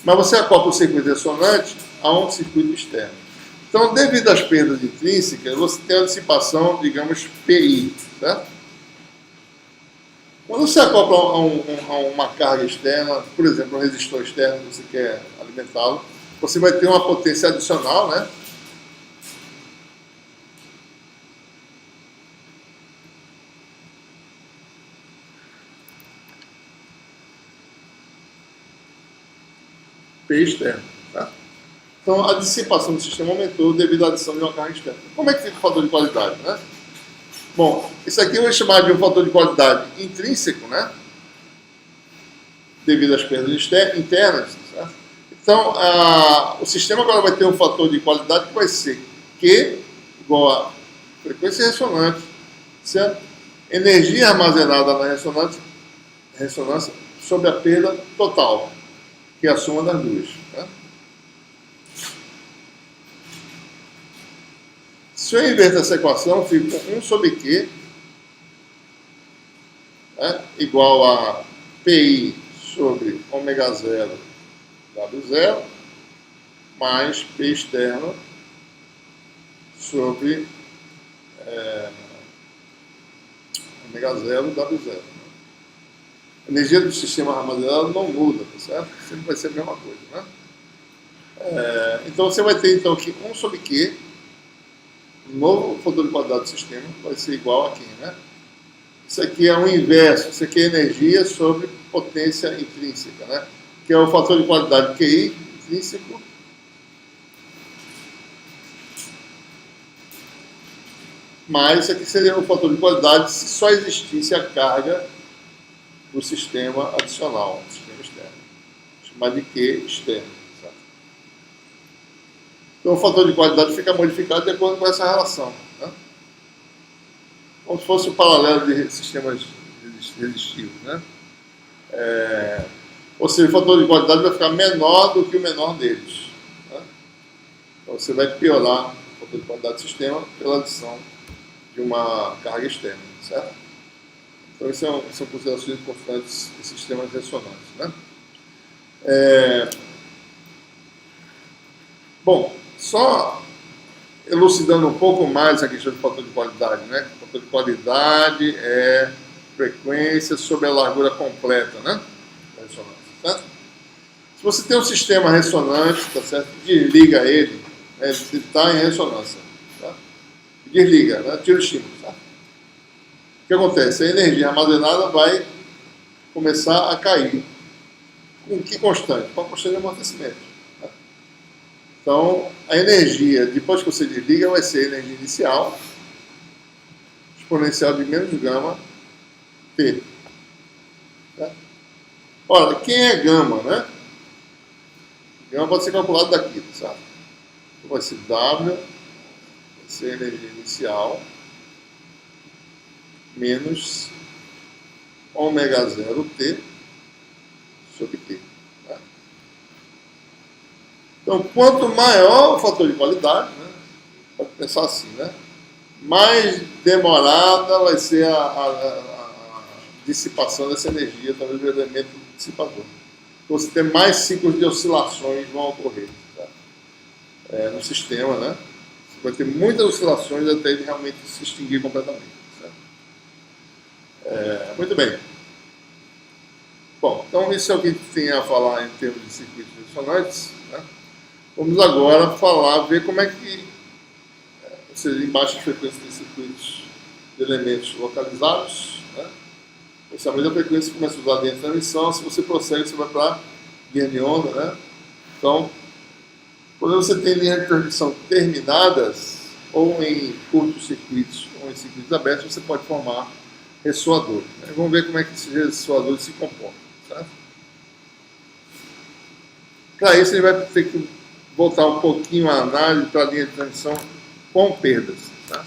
Mas você acopla o circuito ressonante a um circuito externo. Então, devido às perdas intrínsecas, você tem a dissipação, digamos, PI, certo? Quando você acopla a uma carga externa, por exemplo, um resistor externo que você quer alimentá-lo, você vai ter uma potência adicional, né? P externo. Tá? Então, a dissipação do sistema aumentou devido à adição de uma carga externa. Como é que fica o fator de qualidade, né? Bom, isso aqui eu vou chamar de um fator de qualidade intrínseco, né? Devido às perdas internas. Certo? Então, o sistema agora vai ter um fator de qualidade que vai ser Q igual a frequência ressonante, certo? Energia armazenada na ressonância sobre a perda total, que é a soma das duas. Né? Se eu inverter essa equação, eu fico com 1 sobre Q, né, igual a PI sobre ômega 0 W0 mais P externo sobre ômega 0 W0. A energia do sistema armazenado não muda, tá certo? Sempre vai ser a mesma coisa, né? Então você vai ter então que 1 sobre Q, o novo fator de qualidade do sistema, vai ser igual a Q, né? Isso aqui é o inverso, isso aqui é energia sobre potência intrínseca, né? Que é o fator de qualidade QI intrínseco mas isso aqui seria o fator de qualidade se só existisse a carga do sistema adicional, do sistema externo, chamado de Q externo. Certo? Então o fator de qualidade fica modificado de acordo com essa relação. Né? Como se fosse o paralelo de sistemas resistivos. Né? Ou seja, o fator de qualidade vai ficar menor do que o menor deles. Né? Então você vai piorar o fator de qualidade do sistema pela adição de uma carga externa, certo? Então, são considerações importantes de sistemas ressonantes, né? Bom, só elucidando um pouco mais a questão do fator de qualidade, né? O fator de qualidade é frequência sobre a largura completa, né? Da ressonância, certo? Se você tem um sistema ressonante, tá certo? Desliga ele, né? Ele está em ressonância. Desliga, né? Tira o estímulo. Tá? O que acontece? A energia armazenada vai começar a cair. Com que constante? Com a constante de amortecimento. Tá? Então, a energia, depois que você desliga, vai ser a energia inicial, exponencial de menos gama, P. Tá? Ora, quem é gama, né? Gama pode ser calculado daqui, sabe? Então, vai ser W, ser a energia inicial menos ômega 0 T sobre T. Tá? Então, quanto maior o fator de qualidade, né, pode pensar assim, né, mais demorada vai ser a dissipação dessa energia através do elemento dissipador. Então, você tem mais ciclos de oscilações vão ocorrer, tá? No sistema, né? Vai ter muitas oscilações até ele realmente se extinguir completamente. Muito bem. Bom, então isso é o que a gente tem a falar em termos de circuitos ressonantes. Né? Vamos agora ver como é que, ou seja, em baixas frequências tem circuitos de elementos localizados. Né? Esse aumento da frequência começa a usar dentro da transmissão. Se você prossegue, você vai para linha de onda. Né? Então, quando você tem linhas de transmissão terminadas, ou em curtos circuitos, ou em circuitos abertos, você pode formar ressoador. Vamos ver como é que esses ressoadores se comportam. Certo? Para isso, ele vai ter que voltar um pouquinho a análise para a linha de transmissão com perdas. Tá?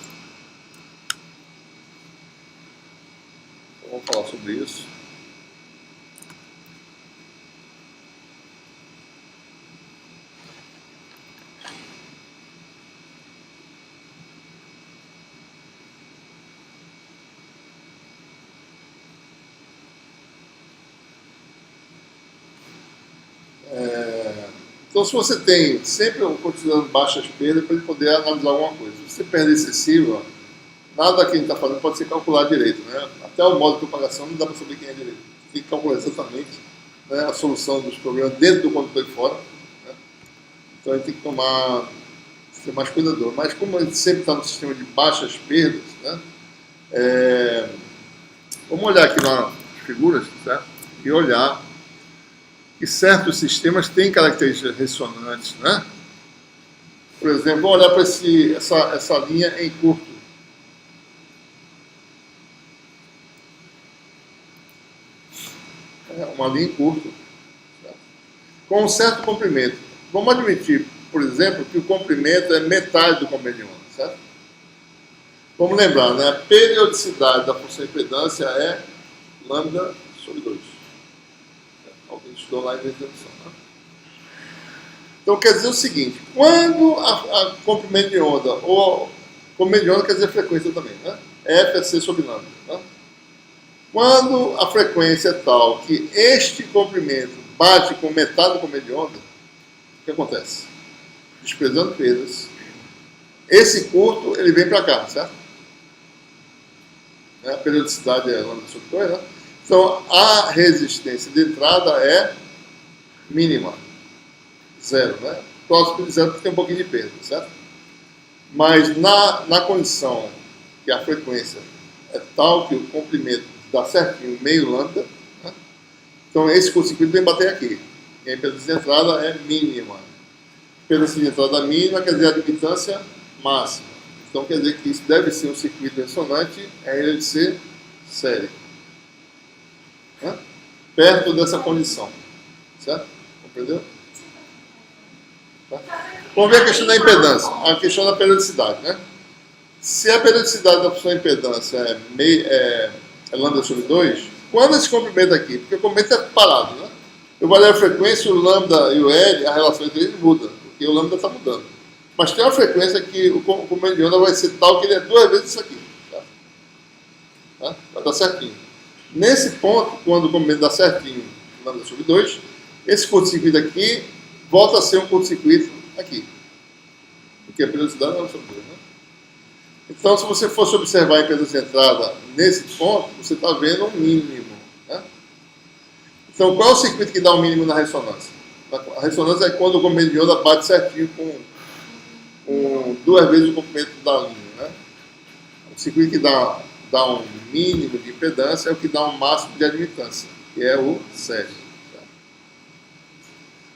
Então, vamos falar sobre isso. Então, se você tem sempre considerando baixas perdas, para ele poder analisar alguma coisa. Se você perda excessiva, nada que a gente está fazendo pode ser calculado direito. Né? Até o modo de propagação não dá para saber quem é direito. Tem que calcular exatamente, né, a solução dos problemas dentro do condutor e fora. Né? Então, a gente tem que ser mais cuidador. Mas como a gente sempre está no sistema de baixas perdas, né, vamos olhar aqui nas figuras, certo? E olhar que certos sistemas têm características ressonantes, né? Por exemplo, vamos olhar para essa linha em curto. Uma linha em curto, certo? Com um certo comprimento. Vamos admitir, por exemplo, que o comprimento é metade do comprimento de onda, certo? Vamos lembrar, né? A periodicidade da função de impedância é lambda sobre 2. Alguém estudou lá em redução, né? Então quer dizer o seguinte: quando a comprimento de onda ou comprimento de onda quer dizer frequência também, né? F é C sobre lambda. Né? Quando a frequência é tal que este comprimento bate com metade do comprimento de onda, o que acontece? Desprezando perdas, esse curto ele vem para cá, certo? A periodicidade é lambda sobre 2, né? Então a resistência de entrada é mínima, zero, né? Próximo de zero porque tem um pouquinho de perda, certo? Mas na condição que a frequência é tal que o comprimento dá certinho meio lambda, né? Então esse curto-circuito vem bater aqui. E a impedância de entrada é mínima. A impedância de entrada mínima quer dizer a admitância máxima. Então quer dizer que isso deve ser um circuito ressonante RLC série. Né? Perto dessa condição. Certo? Compreendeu? Tá? Vamos ver a questão da impedância, a questão da periodicidade, né? Se a periodicidade da função impedância é lambda sobre 2, quando esse comprimento aqui, porque o comprimento é parado, né? Eu vou olhar a frequência, o lambda e o L, a relação entre eles muda, porque o lambda está mudando. Mas tem uma frequência que o comprimento de onda vai ser tal que ele é 2 vezes isso aqui. Tá? Vai dar certinho. Nesse ponto, quando o comprimento dá certinho, lambda sobre 2, esse curto-circuito aqui volta a ser um curto-circuito aqui. Porque a periodicidade não é sobre 2, né? Então, se você fosse observar a impedância de entrada nesse ponto, você está vendo um mínimo. Né? Então, qual é o circuito que dá o mínimo na ressonância? A ressonância é quando o comprimento de onda bate certinho com 2 vezes o comprimento da linha. Né? O circuito que dá um mínimo de impedância é o que dá um máximo de admitância, que é o sério. Tá?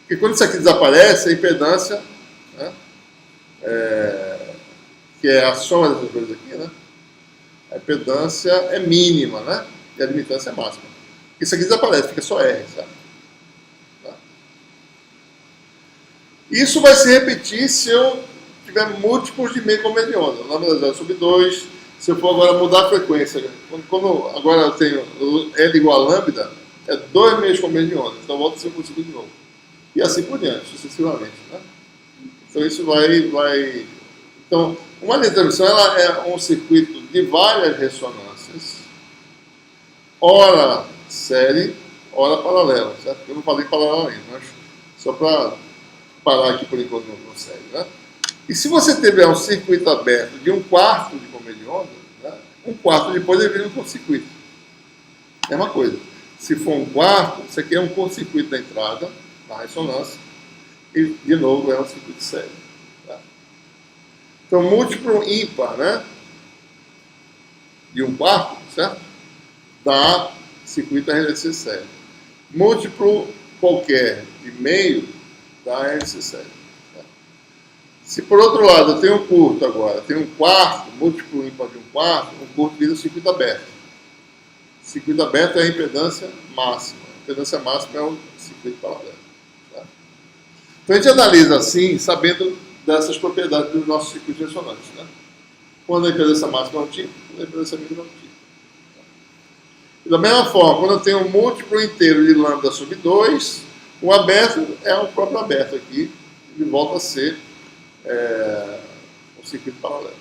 Porque quando isso aqui desaparece, a impedância, né, que é a soma dessas coisas aqui, né? A impedância é mínima, né? E a admitância é máxima. Isso aqui desaparece, fica só R, sabe? Tá? Isso vai se repetir se eu tiver múltiplos de meio comprimento de onda. Lambda 0 sobre 2. Se eu for agora mudar a frequência, quando agora eu tenho L igual a lambda, é 2 meios comprimento de onda. Então volta a ser possível de novo. E assim por diante, sucessivamente. Né? Então isso vai... Então, uma linha de transmissão ela é um circuito de várias ressonâncias, ora série, ora paralela, certo? Eu não falei paralelo ainda, mas só para parar aqui por enquanto no série, né? E se você tiver um circuito aberto de 1/4 de comprimento de onda, né? 1/4 depois ele vira um curto-circuito. Mesma coisa. Se for 1/4, isso aqui é um curto-circuito da entrada, na ressonância, e de novo é um circuito sério. Então, múltiplo ímpar, né? De 1/4, certo? Dá circuito RLC sério. Múltiplo qualquer de meio dá RLC sério. Certo? Se por outro lado eu tenho um curto agora, tenho 1/4, múltiplo ímpar de 1/4, um curto vira circuito aberto. Circuito aberto é a impedância máxima. A impedância máxima é o circuito paralelo. Certo? Então a gente analisa assim, sabendo dessas propriedades dos nossos circuitos ressonantes. Né? Quando a impedância máxima é um tipo, quando a impedância mínima é um tipo. E da mesma forma, quando eu tenho um múltiplo inteiro de lambda sobre 2, o aberto é o próprio aberto aqui, ele volta a ser um circuito paralelo.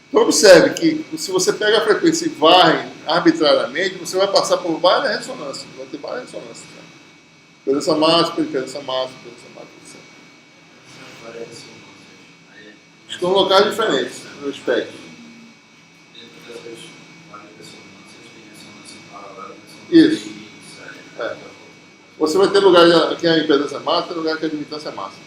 Então observe que se você pega a frequência e varre arbitrariamente, você vai passar por várias ressonâncias, vai ter várias ressonâncias. Né? Impedância máxima, impedância máxima, impedância máxima. Estão em locais diferentes no espectro. Isso. Você vai ter lugar que a impedância é máxima e lugar que a admitância é máxima.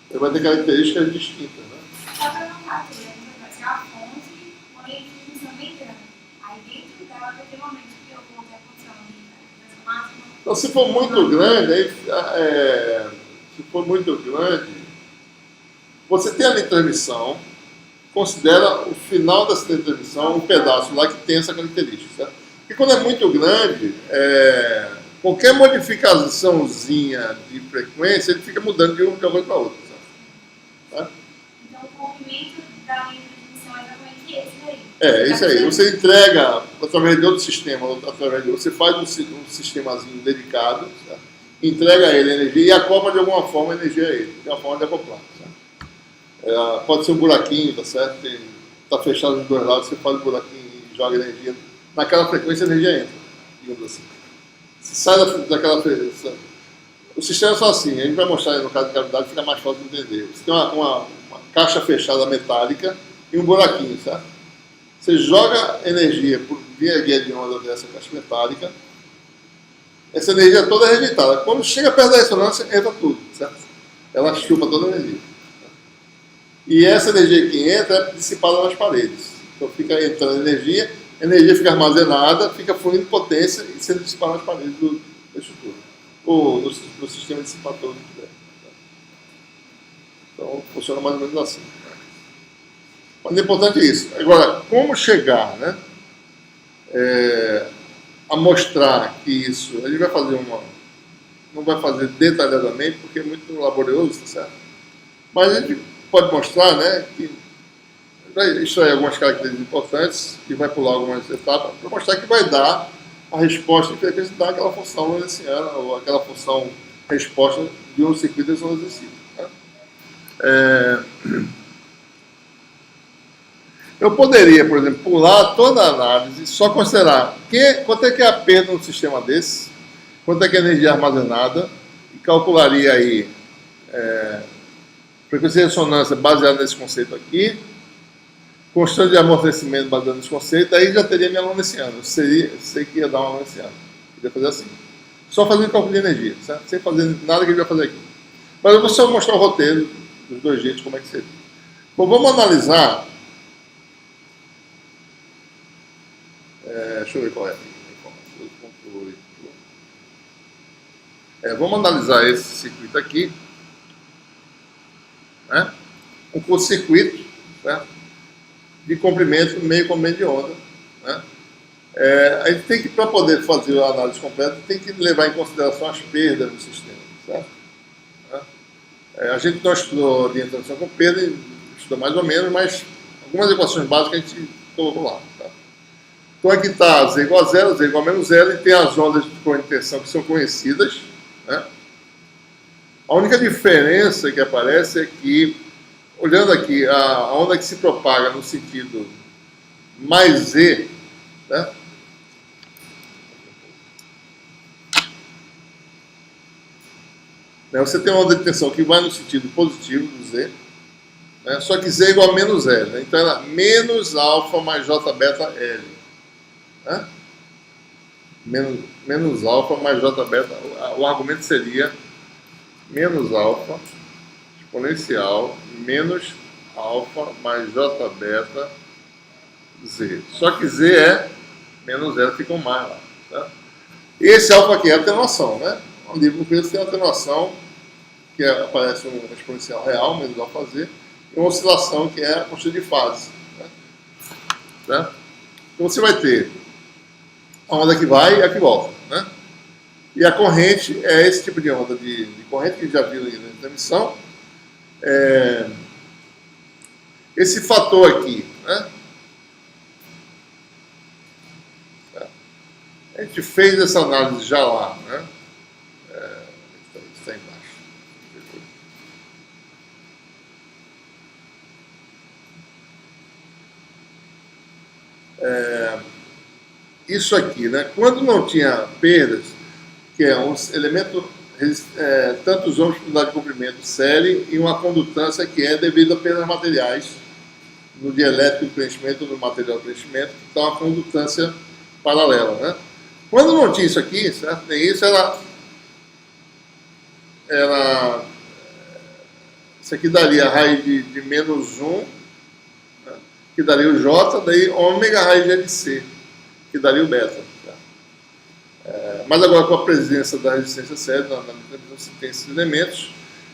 Você vai ter características distintas. Né?
Só para não bater, vai ser uma fonte com a definição bem grande. Aí dentro dela vai ter momentos que eu vou ter a função de impedância máxima.
Então, se for muito grande, se for muito grande, você tem a linha de transmissão, considera o final dessa linha de transmissão um pedaço lá que tem essa característica. Certo? Porque quando é muito grande, qualquer modificaçãozinha de frequência, ele fica mudando de uma coisa para outra. Tá?
Então o comprimento da linha de transmissão é exatamente esse daí.
É isso aí. Você entrega através de outro sistema, você faz um sistemazinho dedicado, certo? Entrega a ele a energia e acopla de alguma forma a energia a ele. Tem uma forma de acoplar. Certo? Pode ser um buraquinho, tá certo? Está fechado dos dois lados, você faz um buraquinho e joga energia. Naquela frequência a energia entra, digamos assim. Se sai daquela frequência. O sistema é só assim, a gente vai mostrar aí no caso de cavidade, fica mais fácil de entender. Você tem uma caixa fechada metálica e um buraquinho, certo? Você joga energia via guia de onda dessa caixa metálica, essa energia toda é rejeitada. Quando chega perto da ressonância, entra tudo, certo? Ela chupa toda a energia. E essa energia que entra é dissipada nas paredes. Então fica entrando energia, a energia fica armazenada, fica fluindo potência e sendo dissipada nas paredes da estrutura. Ou no sistema dissipatório que tiver. Então funciona mais ou menos assim. Mas é importante isso. Agora, como chegar, né? A mostrar que isso, a gente vai fazer não vai fazer detalhadamente, porque é muito laborioso, tá certo? Mas a gente pode mostrar, né, que vai extrair algumas características importantes e vai pular algumas etapas para mostrar que vai dar a resposta de frequência daquela função lorentziana ou aquela função resposta de um circuito de exercício. Né? Eu poderia, por exemplo, pular toda a análise e só considerar quanto é que é a perda num sistema desse, quanto é que é a energia armazenada, e calcularia aí frequência de ressonância baseada nesse conceito aqui, constante de amortecimento baseado nesse conceito, aí já teria minha lorentziana. Eu sei que ia dar uma lorentziana. Podia fazer assim. Só fazendo cálculo de energia, certo? Sem fazer nada que a gente vai fazer aqui. Mas eu vou só mostrar o roteiro dos dois jeitos, como é que seria. Bom, vamos analisar. Deixa eu ver qual é aqui. Vamos analisar esse circuito aqui. Né? Um curto-circuito, certo? De comprimento, meio comprimento de onda. Né? A gente tem que, para poder fazer a análise completa, tem que levar em consideração as perdas do sistema. Certo? A gente não estudou linha de transmissão com perda, estudou mais ou menos, mas algumas equações básicas a gente colocou lá. Tá? Então aqui está Z igual a zero, Z igual a menos zero, e tem as ondas de corrente de tensão que são conhecidas. Né? A única diferença que aparece é que, olhando aqui, a onda que se propaga no sentido mais Z, né? Você tem uma onda de tensão que vai no sentido positivo do Z, né? Só que Z é igual a menos L, né? Então ela é menos alfa mais J beta L. Né? Menos alfa mais J beta, o argumento seria menos alfa exponencial menos alfa mais J beta Z. Só que Z é menos zero, fica um mais lá. Tá? Esse alfa aqui é a atenuação, né? Um livro com peso tem a atenuação, que aparece um exponencial real, menos alfa Z, e uma oscilação, que é a constante de fase. Né? Tá? Então você vai ter a onda que vai e a que volta. Né? E a corrente é esse tipo de onda de corrente que a gente já viu na transmissão. Esse fator aqui, né? A gente fez essa análise já lá, né? Está embaixo. Isso aqui, né? Quando não tinha perdas, que é um elemento, tantos ohms por unidade de comprimento série e uma condutância que é devido a perdas materiais no dielétrico de preenchimento, no material de preenchimento, que está uma condutância paralela, né? Quando não tinha isso aqui, certo? Nem isso, isso aqui daria a raiz de menos 1, né? Que daria o J, daí ômega raiz de LC, que daria o beta. Mas agora com a presença da resistência séria, na você tem esses elementos,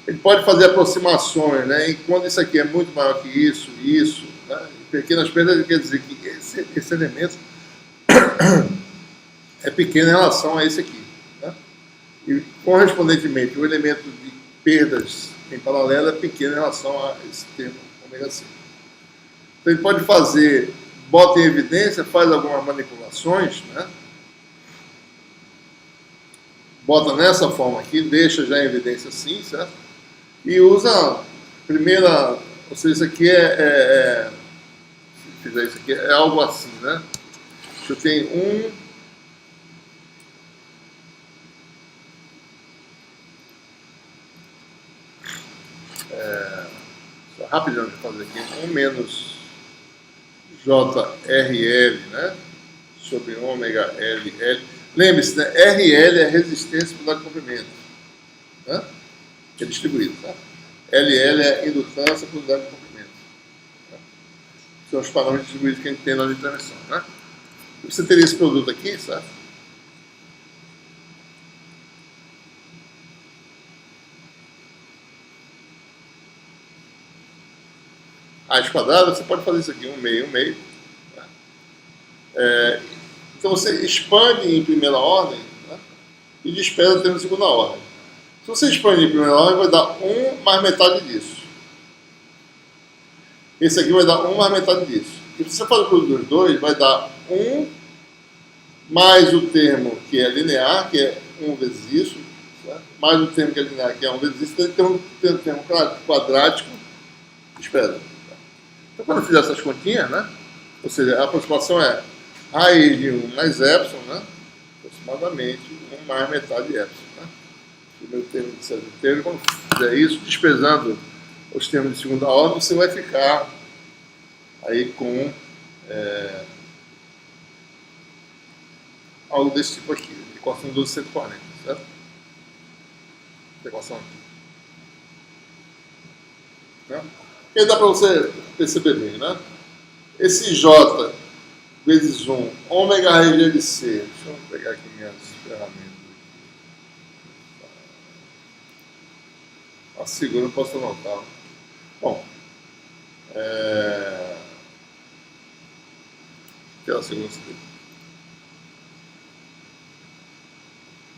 ele pode fazer aproximações, né? E quando isso aqui é muito maior que isso, né? Pequenas perdas, quer dizer que esse elemento é pequeno em relação a esse aqui. Né? E correspondentemente, o elemento de perdas em paralelo é pequeno em relação a esse termo ômega C. Então ele pode fazer, bota em evidência, faz algumas manipulações, né? Bota nessa forma aqui, deixa já em evidência assim, certo? E usa Ou seja, isso aqui se fizer isso aqui, é algo assim, né? Eu tenho só rapidão de fazer aqui, 1 menos JRL, né? Sobre ômega LL. Lembre-se, né? RL é resistência por unidade de comprimento, né? Que é distribuído, tá? LL é indutância por unidade de comprimento. Né? São os parâmetros distribuídos que a gente tem na transmissão, né? Você teria esse produto aqui, certo? Raiz quadrada, você pode fazer isso aqui, 1 meio, 1 meio. Então você expande em primeira ordem, né? E despreza o termo de segunda ordem. Se você expande em primeira ordem, vai dar 1 mais metade disso. Esse aqui vai dar 1 mais metade disso. E se você fazer o produto dos dois, vai dar 1 mais o termo que é linear, que é 1 vezes isso, certo? Mais o termo que é linear, que é 1 vezes isso, tem um termo quadrático, despreza. Então, quando eu fizer essas continhas, né? Ou seja, a aproximação é raiz de 1 mais epsilon, né? Aproximadamente 1 mais metade de epsilon, né? O meu termo de segundo termo, quando fizer isso, desprezando os termos de segunda ordem, você vai ficar aí com algo desse tipo aqui, equação 1240, certo? Equação aqui. Né? E aí dá para você perceber bem, né? Esse J vezes 1, ômega raiz de LC. Deixa eu pegar aqui minhas ferramentas. A segunda eu posso anotar. Bom, aquela segunda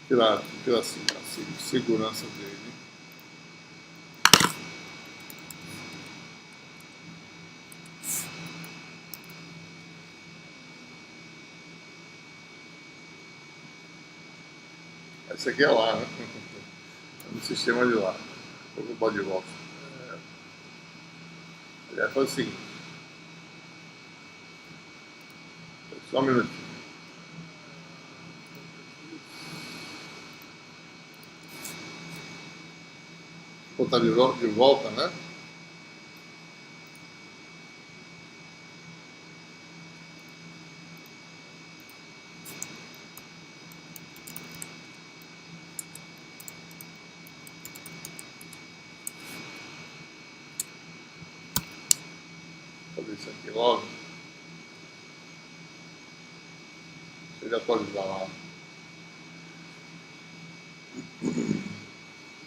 tirar a segurança dele. Esse aqui é lá, né? No sistema de lá. Vou botar de volta. Ele vai fazer o seguinte. Só um minutinho. Vou botar de volta, né? Vou fazer isso aqui logo. Deixa eu atualizar lá.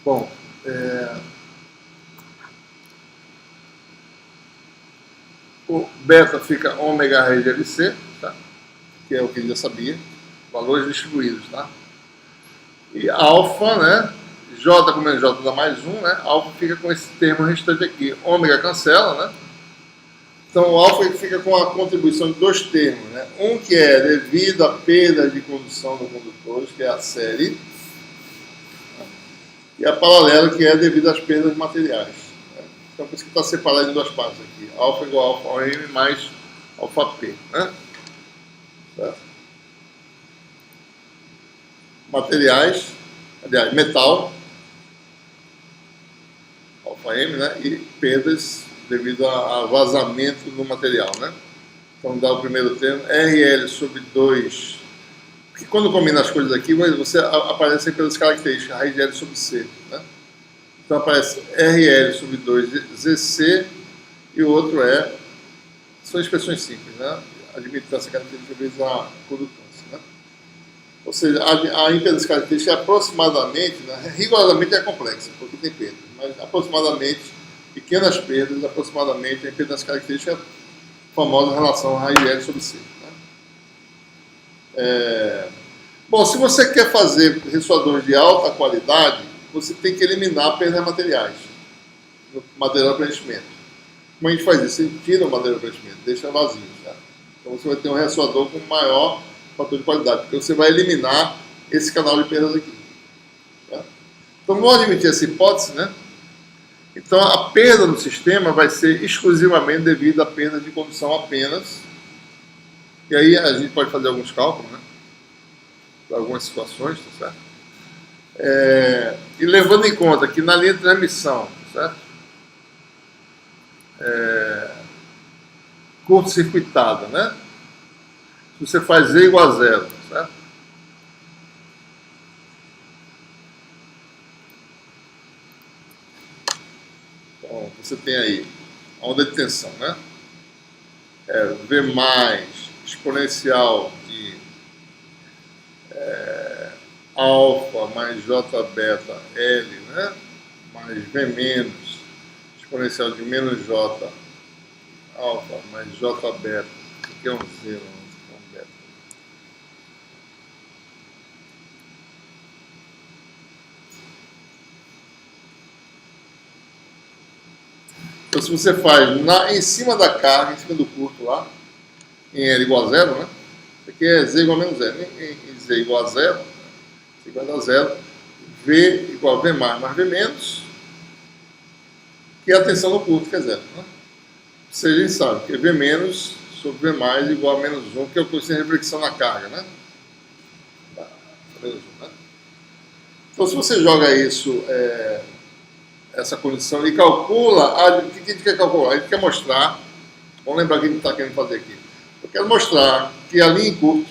Bom, o beta fica ômega raiz de LC, tá? Que é o que ele já sabia, valores distribuídos, tá? E alfa, né? J com menos J dá mais 1, né? Alfa fica com esse termo restante aqui. Ômega cancela, né? Então o alfa fica com a contribuição de dois termos, né? Um que é devido à perda de condução do condutor, que é a série, e a paralela, que é devido às perdas de materiais. Né? Então por isso que está separado em duas partes aqui. Alfa igual a alfa M mais alfa P. Né? Certo? Materiais, aliás, metal, alfa M, né? E perdas devido a vazamento no material, né? Então dá o primeiro termo, RL sobre 2, porque quando combina as coisas aqui, você aparece pelas características, raiz de L sobre C, né? Então aparece RL sobre 2 ZC e o outro são expressões simples, né? Admitância característica vezes a condutância, né? Ou seja, a impedância característica é aproximadamente, né? Rigorosamente é complexa, porque tem perdas, mas aproximadamente pequenas perdas, aproximadamente a impedância característica famosa em relação a raiz de L sobre C. Né? Bom, se você quer fazer ressoadores de alta qualidade, você tem que eliminar perdas materiais no material de preenchimento. Como a gente faz isso? Você tira o material de preenchimento, deixa vazio. Tá? Então você vai ter um ressoador com maior fator de qualidade, porque você vai eliminar esse canal de perdas aqui. Tá? Então vamos admitir essa hipótese, né? Então, a perda no sistema vai ser exclusivamente devido à perda de condução apenas. E aí a gente pode fazer alguns cálculos, né? Para algumas situações, tá certo? E levando em conta que na linha de transmissão, tá certo? Curto-circuitada, né? Se você faz Z igual a zero, tá certo? Então, você tem aí a onda de tensão, né? V mais exponencial de alfa mais j beta L, né? Mais V menos exponencial de menos j alfa mais j beta. Isso aqui é um Z, não é um beta. Então, se você faz em cima da carga, em cima do curto lá, em L igual a zero, né? Isso aqui é Z igual a menos zero. Em Z igual a zero, Z igual a zero, V igual a V mais V menos, que é a tensão no curto, que é zero. Né? Ou seja, a gente sabe que V menos sobre V mais igual a menos 1, que é o coeficiente de reflexão na carga, né? Tá, menos 1, né? Então, se você joga isso, essa condição, e calcula, o que a gente quer calcular? A gente quer mostrar, vamos lembrar o que a gente está querendo fazer aqui. Eu quero mostrar que ali em curto,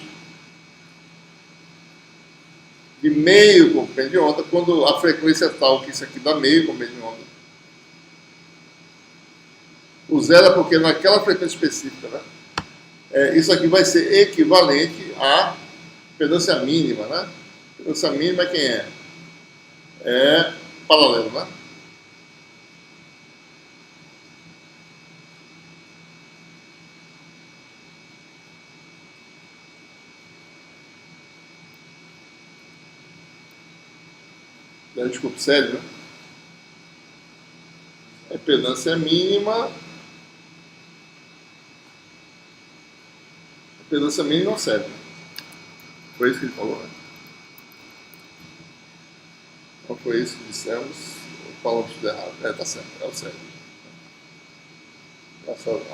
de meio comprimento de onda, quando a frequência é tal que isso aqui dá meio comprimento de onda, o zero é porque naquela frequência específica, né, isso aqui vai ser equivalente à impedância mínima, né? A impedância mínima quem é? É paralelo, né? Desculpa, sério, né? A impedância mínima. A impedância mínima é o sério, né? Foi isso que ele falou, né? Não foi isso que dissemos, falamos tudo errado. Tá certo, é o sério. Bom, tá certo.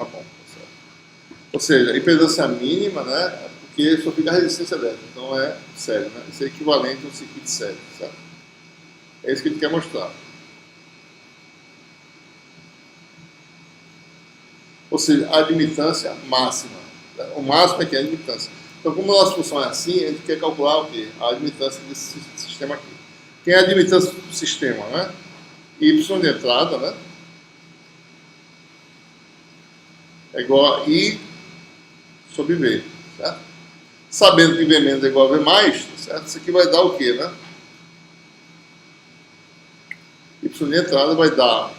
Ou seja, a impedância mínima, né? É porque só fica a resistência elétrica, então é sério, né? Isso é equivalente a um circuito sério, certo? É isso que ele quer mostrar. Ou seja, a admitância máxima. O máximo é que é a admitância. Então, como a nossa função é assim, a gente quer calcular o quê? A admitância desse sistema aqui. Quem é a admitância do sistema, né? Y de entrada, né? É igual a I sobre V, certo? Sabendo que V menos é igual a V mais, certo? Isso aqui vai dar o quê, né? Y de entrada vai dar,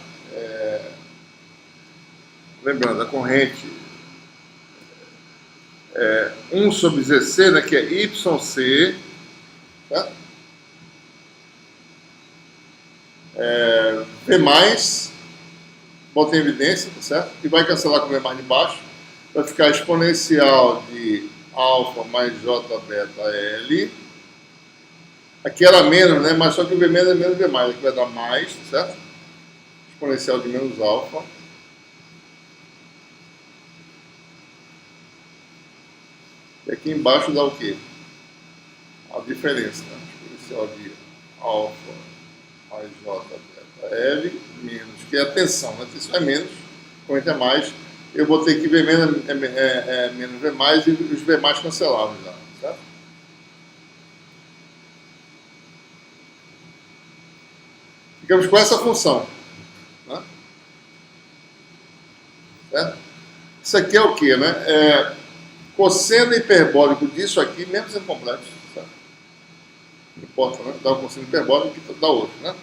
lembrando, a corrente 1 sobre ZC, né, que é YC, tá? V mais, bota em evidência, tá certo? E vai cancelar com V mais de baixo, vai ficar exponencial de alfa mais J beta L. Aqui era menos, né? Mas só que o V menos é menos V mais, aqui vai dar mais, tá certo? Exponencial de menos alfa. E aqui embaixo dá o quê? A diferença, né? Exponencial de alfa mais J beta L menos, que é a tensão, né? A tensão é menos, corrente é mais. Eu botei aqui V menos menos V mais e os V mais cancelados já, certo? Ficamos com essa função, né? Certo? Isso aqui é o que, né? Cosseno hiperbólico disso aqui, mesmo sendo complexo, certo? Não importa, né? Dá o cosseno hiperbólico e dá outro, né?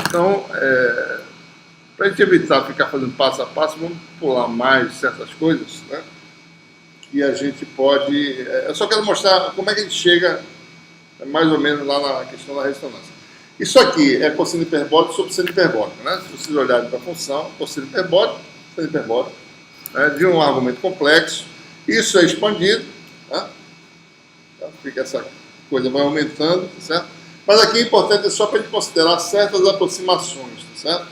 Então, para a gente evitar ficar fazendo passo a passo, vamos pular mais certas coisas, né? Que a gente pode... eu só quero mostrar como é que a gente chega mais ou menos lá na questão da ressonância. Isso aqui é cosseno hiperbólico sobre seno hiperbólico, né? Se vocês olharem para a função, cosseno hiperbólico, seno hiperbólico, né? De um argumento complexo, isso é expandido, né? Então, fica essa coisa vai aumentando, tá certo? Mas aqui é importante só para a gente considerar certas aproximações, tá certo?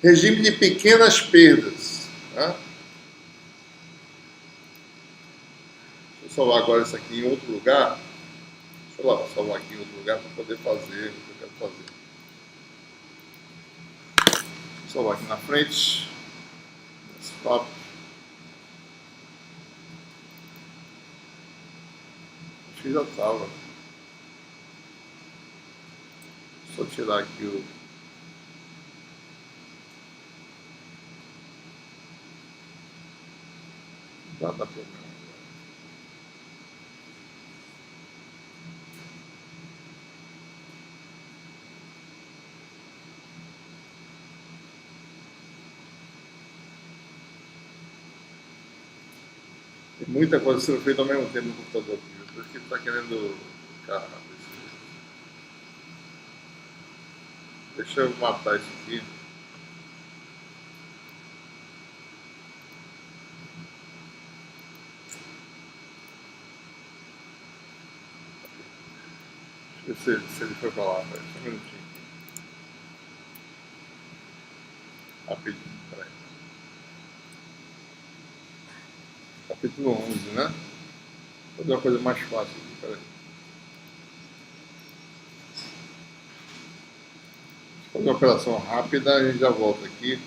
Regime de pequenas perdas. Né? Deixa eu salvar agora isso aqui em outro lugar. Deixa eu salvar aqui em outro lugar para poder fazer o que eu quero fazer. Deixa eu salvar aqui na frente. Stop. Acho que já estava. Só tirar aqui o... Já dá problema. Tem muita coisa sendo feita ao mesmo tempo no computador aqui. Por isso que ele está querendo ficar rápido. Deixa eu matar isso aqui. Deixa eu ver se ele foi para lá. Só um minutinho. Rapidinho, peraí. Capítulo 11, né? Vou fazer uma coisa mais fácil aqui, peraí. Fazer uma operação rápida, a gente já volta aqui.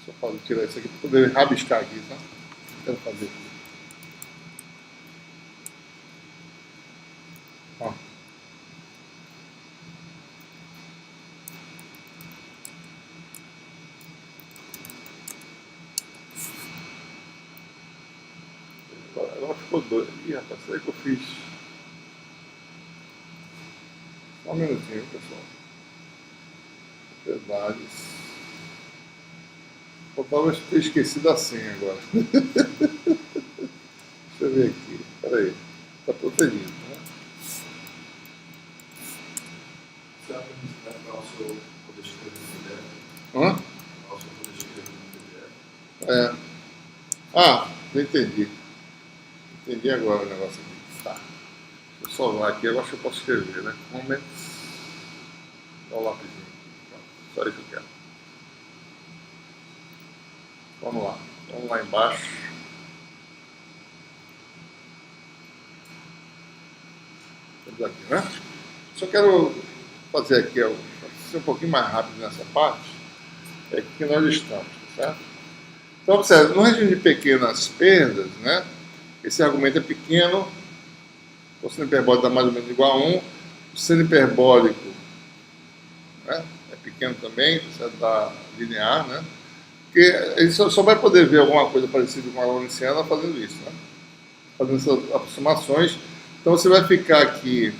Só posso tirar isso aqui para poder rabiscar aqui, tá? Quero fazer aqui. Ó. Agora ficou doido. Ih, rapaz, isso aí que eu fiz. Só um minutinho, pessoal. Propriedades. Faltava ter esquecido a senha agora. Deixa eu ver aqui. Peraí. Está protegido, né?
Você vai para o seu poder escrever no PDF?
Hã?
Para o seu poder escrever no PDF?
É. Ah, já entendi. Entendi agora o negócio aqui. Tá. Deixa eu salvar aqui, agora acho que eu posso escrever, né? Comments. Dá um lapisinho aqui. Pronto. Só isso que eu quero. Vamos lá. Vamos lá embaixo. Vamos aqui, né? Só quero fazer aqui, ser um pouquinho mais rápido nessa parte. É aqui que nós estamos, tá certo? Então, observe, no regime de pequenas perdas, né? Esse argumento é pequeno, o seno hiperbólico dá mais ou menos igual a 1, o seno hiperbólico, né, é pequeno também, você dá linear, né? Porque a gente só vai poder ver alguma coisa parecida com a lorentziana fazendo isso, né? Fazendo essas aproximações. Então você vai ficar aqui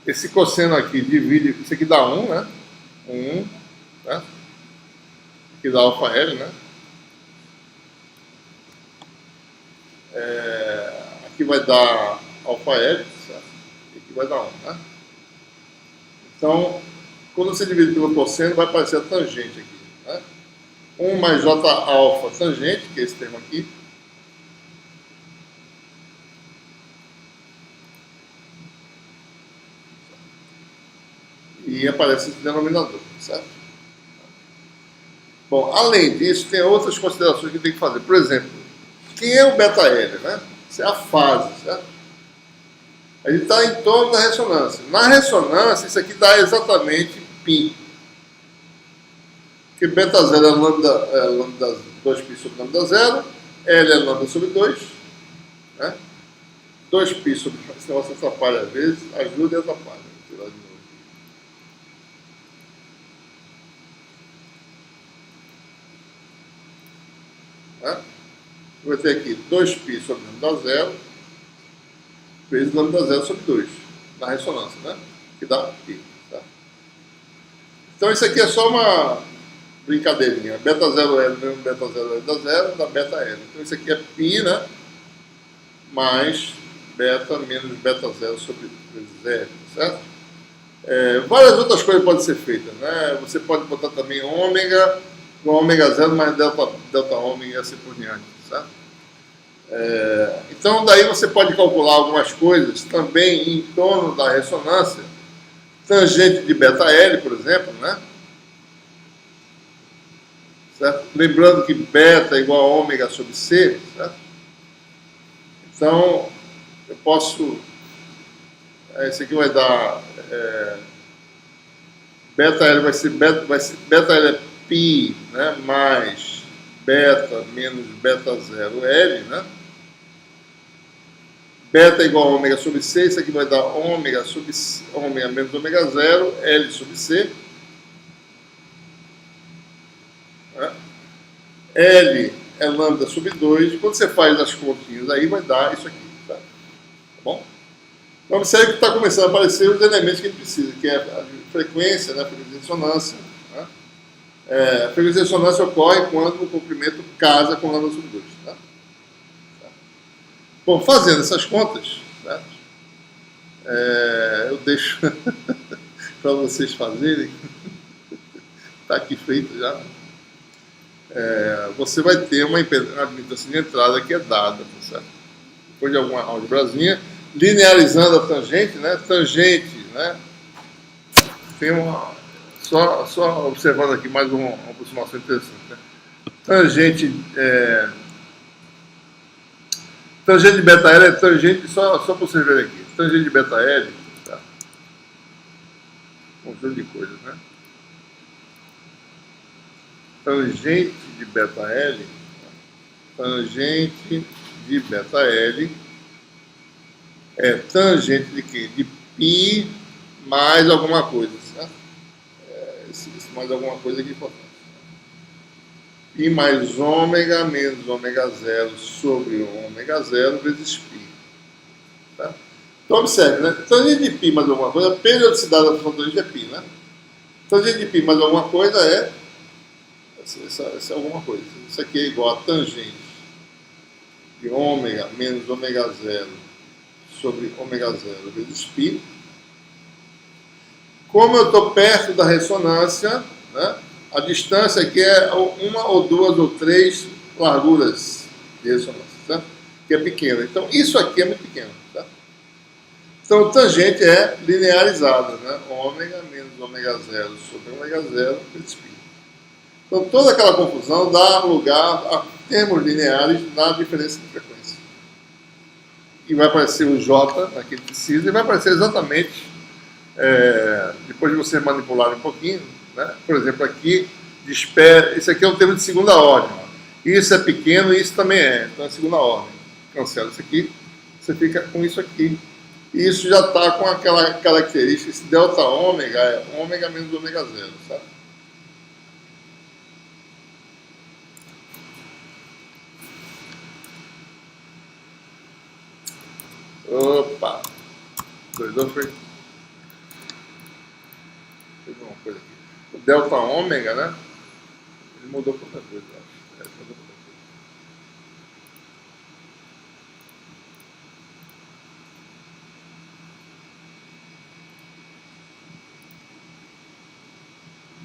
esse cosseno aqui divide, isso aqui dá 1, né? 1, né? Aqui dá alfa L, né? Aqui vai dar alfa L, certo? E aqui vai dar 1, né? Então, quando você divide pelo cosseno, vai aparecer a tangente aqui, né? 1 mais J alfa tangente, que é esse termo aqui. E aparece esse denominador, certo? Bom, além disso, tem outras considerações que tem que fazer. Por exemplo, quem é o beta L, né? Isso é a fase, certo? Ele está em torno da ressonância. Na ressonância, isso aqui dá exatamente π. Porque beta 0 é lambda 2π sobre lambda 0, L é lambda sobre 2, né? 2π sobre... Esse negócio atrapalha às vezes, ajuda e atrapalha. Vou tirar de novo. Né? Vai ter aqui 2π sobre lambda 0 vezes lambda 0 sobre 2, na ressonância, né? Que dá π. Tá? Então isso aqui é só uma brincadeirinha. Beta 0L menos beta 0L dá 0, dá beta L. Então isso aqui é π, né? mais beta menos beta zero sobre vezes L, certo? Várias outras coisas podem ser feitas, né? Você pode botar também ômega, igual ômega zero mais delta ômega e assim por diante, certo? Então daí você pode calcular algumas coisas também em torno da ressonância, tangente de beta L, por exemplo, né? Certo? Lembrando que beta é igual a ômega sobre C, certo? Então eu posso, esse aqui vai dar beta L vai ser beta L é π, né, mais beta menos beta zero L, né? Beta é igual a ômega sobre C, isso aqui vai dar ômega sobre ômega menos ômega zero, L sobre C. Né? L é lambda sobre 2. Quando você faz as continhas aí, vai dar isso aqui. Tá bom? Então, observe que está começando a aparecer os elementos que a gente precisa, que é a frequência, né, a frequência de ressonância. Né? A frequência de ressonância ocorre quando o comprimento casa com lambda sobre 2. Tá? Bom, fazendo essas contas, certo? Eu deixo para vocês fazerem. Está aqui feito já. Você vai ter uma admitância de entrada que é dada, tá certo? Depois de alguma álgebrazinha, linearizando a tangente, né? Tangente, né? Tem só observando aqui mais uma aproximação interessante, né? Tangente de beta L é tangente, só para vocês verem aqui, tangente de beta L, tá? Um conjunto de coisas, né? Tangente de beta L, tangente de beta L é tangente de quê? De π mais alguma coisa, certo? Esse mais alguma coisa aqui é importante. Π mais ômega menos ômega zero sobre ômega zero vezes π. Tá? Então observe, né? Tangente de π mais alguma coisa, a periodicidade da função tangente é π, né? Tangente de π mais alguma coisa é essa é alguma coisa. Isso aqui é igual a tangente de ômega menos ômega zero sobre ômega zero vezes π. Como eu estou perto da ressonância, né, a distância aqui é uma ou duas ou três larguras de ressonância, tá? Que é pequena. Então, isso aqui é muito pequeno. Tá? Então, tangente é linearizada, né? Ômega menos ômega zero sobre ômega zero vezes π. Então, toda aquela confusão dá lugar a termos lineares na diferença de frequência. E vai aparecer o J, né, que precisa, e vai aparecer exatamente, depois de você manipular um pouquinho, né? Por exemplo, aqui, esse aqui é um termo de segunda ordem. Ó. Isso é pequeno e isso também é. Então é segunda ordem. Cancela isso aqui, você fica com isso aqui. E isso já está com aquela característica, esse delta ômega é ômega menos ômega zero, sabe? Opa! Doidou, foi? Teve uma coisa aqui. O delta ômega, né? Ele mudou para outra coisa, eu acho. Ele mudou para outra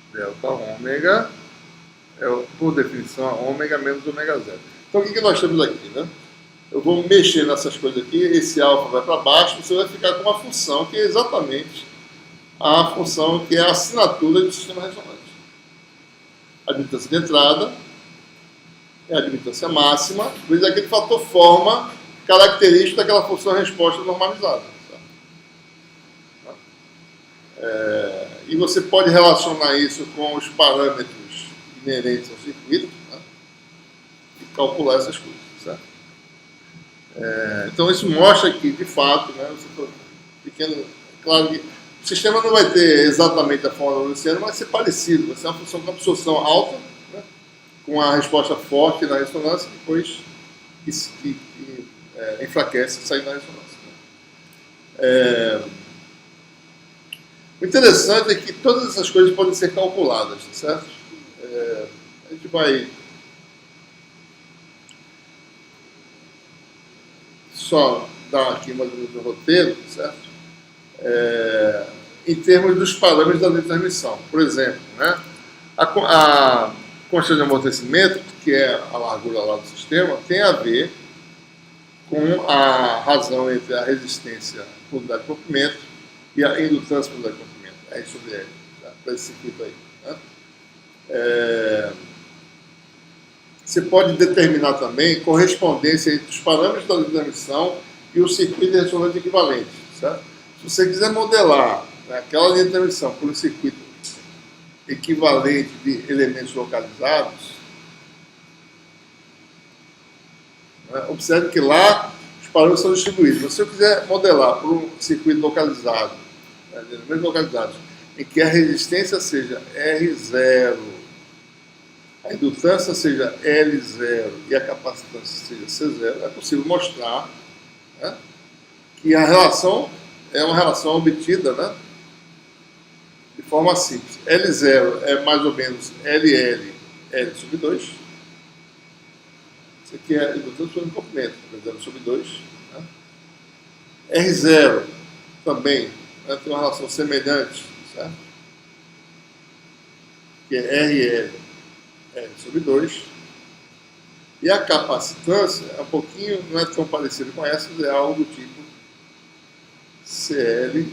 coisa. Delta ômega é, por definição, ômega menos ômega zero. Então, o que nós temos aqui, né? Eu vou mexer nessas coisas aqui, esse alfa vai para baixo, você vai ficar com uma função que é exatamente a função que é a assinatura do sistema ressonante. A admitância de entrada é a admitância máxima, vezes aquele fator forma característico daquela função resposta normalizada. E você pode relacionar isso com os parâmetros inerentes ao circuito, né? E calcular essas coisas. Certo? Então isso mostra que, de fato, né, claro que o sistema não vai ter exatamente a forma do Lorentziano, mas vai ser parecido, vai ser uma função com absorção alta, né, com a resposta forte na ressonância, e depois que enfraquece saindo da ressonância. Né. O interessante é que todas essas coisas podem ser calculadas, certo? A gente vai só dar aqui mais um roteiro, certo? Em termos dos parâmetros da linha de transmissão. Por exemplo, né, a constante de amortecimento, que é a largura lá do sistema, tem a ver com a razão entre a resistência por unidade de comprimento e a indutância por unidade de comprimento, R sobre L, tá? Para esse circuito aí. Né? Você pode determinar também correspondência entre os parâmetros da linha de transmissão e o circuito de ressonância equivalente. Certo? Se você quiser modelar, né, aquela linha de transmissão por um circuito equivalente de elementos localizados, né, observe que lá os parâmetros são distribuídos. Mas se eu quiser modelar por um circuito localizado, né, de elementos localizados, em que a resistência seja R0, a indutância seja L0 e a capacitância seja C0, é possível mostrar, né, que a relação é uma relação obtida, né, de forma simples. L0 é mais ou menos LL, L sobre 2. Isso aqui é a indutância sobre o comprimento, L0 sobre 2. Né. R0 também, né, tem uma relação semelhante, certo? Que é RL, L sobre 2. E a capacitância é um pouquinho, não é tão parecido com essa, é algo do tipo CL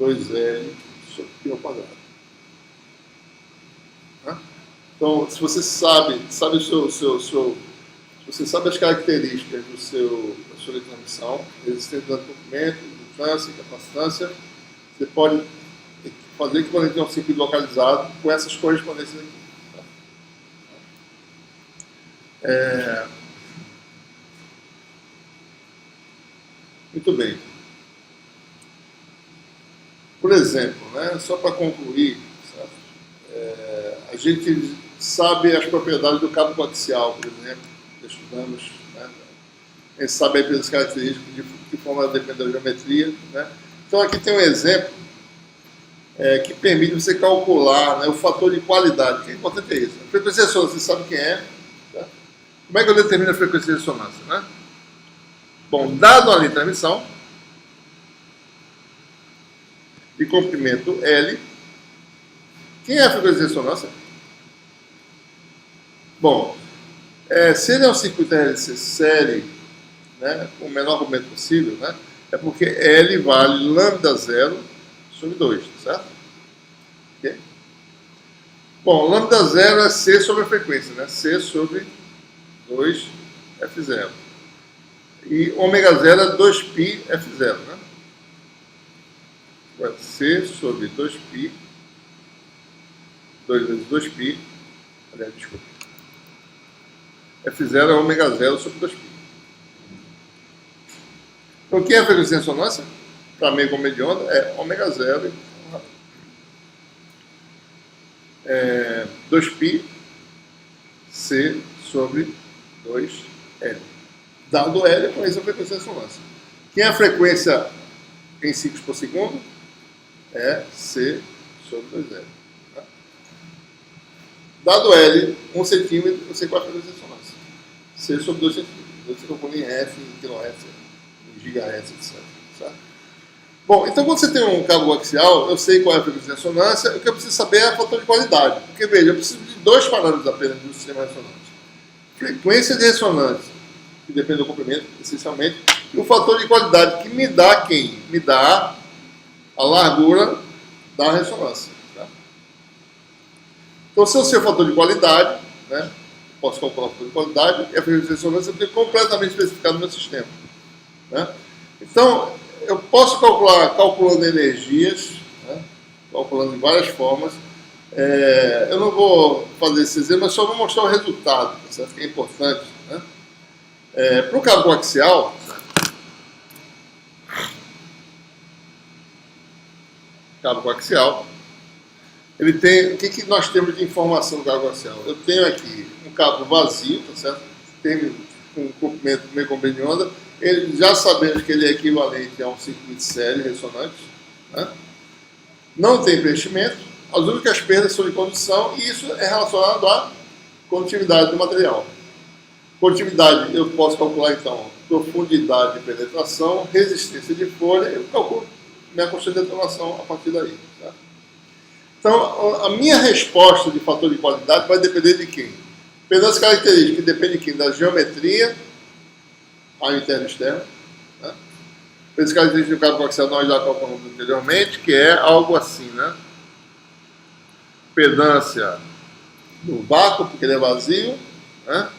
2L sobre π ao quadrado. Né? Então, se você sabe você sabe as características da sua transmissão, resistência de comprimento, indutância, capacitância, você pode fazer equivalente a um circuito localizado com essas correspondências aqui. Tá? Muito bem. Por exemplo, né, só para concluir, a gente sabe as propriedades do cabo coaxial, por exemplo, que estudamos, né, a gente sabe aí pelas características de que forma depende da geometria. Né. Então aqui tem um exemplo que permite você calcular, né, o fator de qualidade, que é importante é isso. A frequência de ressonância, você sabe quem é. Tá? Como é que eu determino a frequência de ressonância? Né? Bom, dado a linha de transmissão, de comprimento L. Quem é a frequência de ressonância? Bom, se ele é um circuito RLC série, né, com o menor comprimento possível, né, é porque L vale lambda 0 sobre 2, certo? Okay? Bom, lambda 0 é C sobre a frequência, né, C sobre 2 F0. E ômega 0 é 2π F0, né? C sobre 2π, 2 vezes 2π, aliás, desculpa, F0 é ômega 0 sobre 2π. Então, o que é a frequência de ressonância? Para meio com meio de onda, é ômega 0, 2π, C sobre 2L. Dado L, com isso a frequência de ressonância. Quem é a frequência em ciclos por segundo? É C sobre 2L. Tá? Dado L, 1 centímetro, você qual é a frequência de ressonância? C sobre 2 centímetros. Você calcula em F, em kHz, em gigahertz, etc. Certo? Bom, então quando você tem um cabo coaxial, eu sei qual é a frequência de ressonância, o que eu preciso saber é a fator de qualidade. Porque, veja, eu preciso de dois parâmetros apenas do sistema ressonante. Frequência de ressonância, que depende do comprimento, essencialmente, e o fator de qualidade, que me dá quem? Me dá a largura da ressonância. Tá? Então, se eu sei o fator de qualidade, né, posso calcular o fator de qualidade, e a frequência de ressonância tem completamente especificado no meu sistema. Né? Então, eu posso calcular calculando energias, né, calculando de várias formas. Eu não vou fazer esse exemplo, mas só vou mostrar o resultado, certo? Que é importante. Né? Para o cabo coaxial, ele tem, o que nós temos de informação do cabo coaxial? Eu tenho aqui um cabo vazio, tá certo? Tem um comprimento meio comprido de onda, ele, já sabemos que ele é equivalente a um circuito série ressonante, né? Não tem preenchimento, as únicas perdas são de condução e isso é relacionado à condutividade do material. Condutividade eu posso calcular então profundidade de penetração, resistência de folha, eu calculo minha constante de detonação a partir daí. Tá? Então, a minha resposta de fator de qualidade vai depender de quem? Pelas características, depende de quem? Da geometria, raio interno e externo. Né? Pelas características do cabo coaxial, nós já calculamos anteriormente, que é algo assim, né? Pedância no vácuo, porque ele é vazio, né?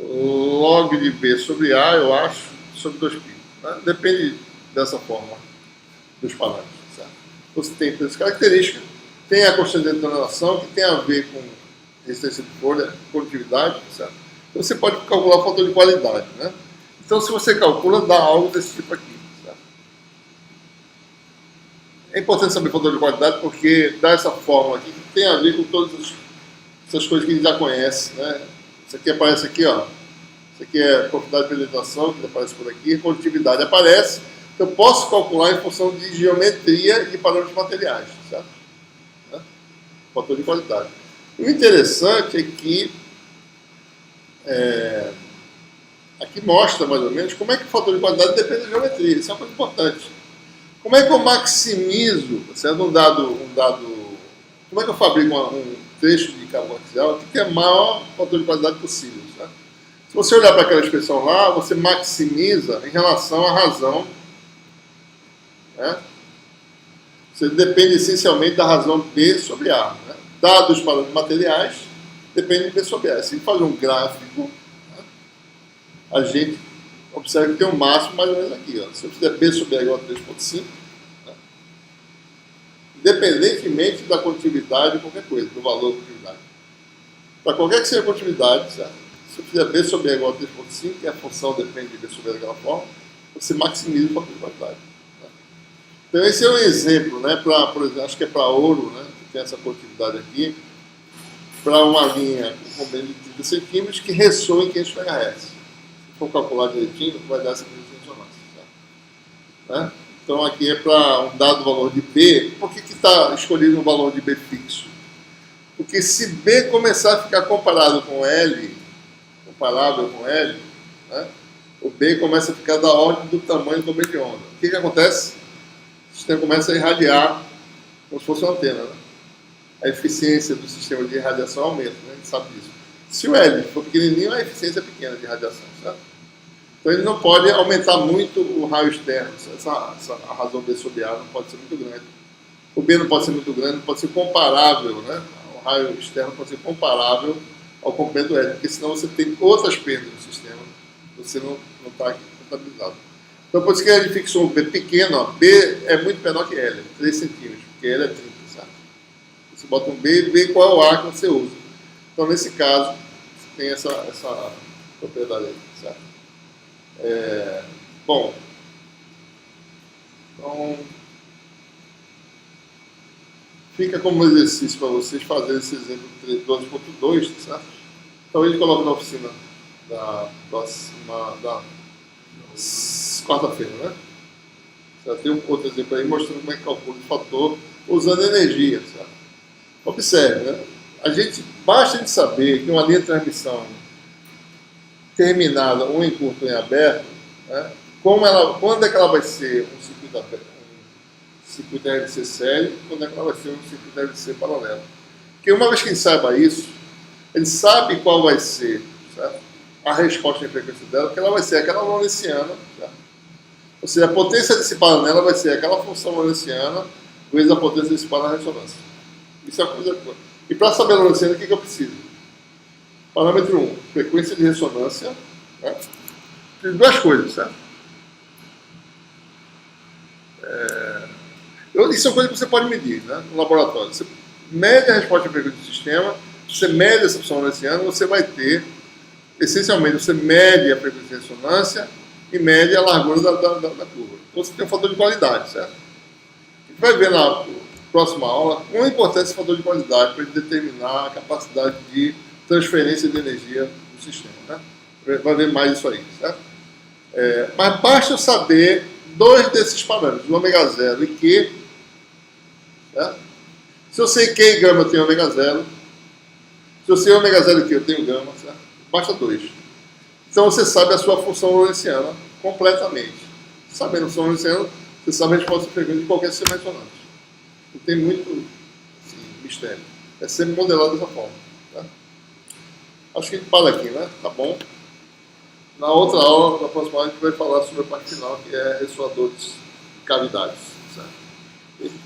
Log de B sobre A, eu acho, sobre 2π. Né? Depende dessa forma dos parâmetros. Certo? Você tem essas características, tem a constante de detonação, que tem a ver com resistência de folha, condutividade, certo? Então você pode calcular o fator de qualidade. Né? Então, se você calcula, dá algo desse tipo aqui. Certo? É importante saber o fator de qualidade, porque dá essa fórmula aqui, que tem a ver com todas essas coisas que a gente já conhece. Né? Isso aqui aparece aqui, ó. Isso aqui é profundidade de penetração, que aparece por aqui. Condutividade aparece. Então, eu posso calcular em função de geometria e de parâmetros materiais. Certo? Né? Fator de qualidade. O interessante é que aqui mostra mais ou menos como é que o fator de qualidade depende da geometria. Isso é uma coisa importante. Como é que eu maximizo, certo? Um dado, como é que eu fabrico um trecho de cabo coaxial que tem o maior fator de qualidade possível? Certo? Se você olhar para aquela expressão lá, você maximiza em relação à razão. Né? Você depende essencialmente da razão B sobre A. Né? Dados os parâmetros materiais, depende de B sobre A. Se fazer um gráfico, né? A gente observa que tem um máximo mais ou menos aqui. Ó. Se eu fizer B sobre A igual a 3,5, né? Independentemente da condutividade de qualquer coisa, do valor da condutividade. Para qualquer que seja a condutividade, certo? Se eu fizer B sobre A igual a 3,5, que a função depende de B sobre A daquela forma, você maximiza o fator de qualidade. Né? Então esse é um exemplo, né? Por exemplo, acho que é para ouro, né? Que tem essa condutividade aqui, para uma linha com menos de 30 centímetros que ressoa em 500 MHz. Se for calcular direitinho, vai dar essa ressonância. Né? Então aqui é para um dado valor de B. Por que está escolhido um valor de B fixo? Porque se B começar a ficar comparável com L, né? O B começa a ficar da ordem do tamanho do meio de onda. O que acontece? O sistema começa a irradiar como se fosse uma antena. Né? A eficiência do sistema de irradiação aumenta, né? A gente sabe disso. Se o L for pequenininho, a eficiência é pequena de irradiação, certo? Então ele não pode aumentar muito o raio externo. A razão B sobre A não pode ser muito grande. O B não pode ser muito grande, não pode ser comparável, né? O raio externo pode ser comparável ao comprimento do L, porque senão você tem outras perdas no sistema, você não está aqui contabilizado. Então, por isso que ele fixou um B pequeno, ó. B é muito menor que L, 3 centímetros, porque L é 30, certo? Você bota um B e vê qual é o ar que você usa. Então, nesse caso, você tem essa propriedade aí, certo? Bom, então, fica como exercício para vocês fazerem esse exemplo 12.2, certo? Então, ele coloca na oficina da quarta-feira, né? Já tem um outro exemplo aí mostrando como é que calcula o fator usando energia, certo? Observe, né? Basta a gente saber que uma linha de transmissão terminada, ou em curto ou em aberto, né? Quando é que ela vai ser um circuito aberto? Um circuito RLC sério, quando é que ela vai ser um circuito RLC paralelo? Porque uma vez que a gente saiba isso, ele sabe qual vai ser, certo? A resposta em frequência dela, porque ela vai ser aquela lorentziana, certo? Ou seja, a potência dissipada nela vai ser aquela função lorentziana vezes a potência dissipada na ressonância. Isso é uma coisa. E para saber a lorentziana, o que eu preciso? Parâmetro 1, frequência de ressonância. Né? Tem duas coisas, certo? Isso é uma coisa que você pode medir, né? No laboratório. Você mede a resposta em frequência do sistema, você mede essa função lorentziana, você vai ter, essencialmente, você mede a frequência de ressonância e mede a largura da curva. Então você tem um fator de qualidade, certo? A gente vai ver na próxima aula quão importante esse fator de qualidade para determinar a capacidade de transferência de energia do sistema, né? Vai ver mais isso aí, certo? Mas basta eu saber dois desses parâmetros, o ômega 0 e Q, certo? Se eu sei Q e gama, eu tenho ômega 0. Se eu sei ômega 0 e Q, eu tenho gama, certo? Basta dois. Então você sabe a sua função lorentziana completamente. Sabendo a função lorentziana, você sabe a resposta frequente de qualquer sistema ressonante. Não tem muito assim, mistério. É sempre modelado dessa forma. Tá? Acho que a gente para aqui, né? Tá bom? Na outra aula, na próxima aula, a gente vai falar sobre a parte final, que é ressoadores de cavidades. Certo?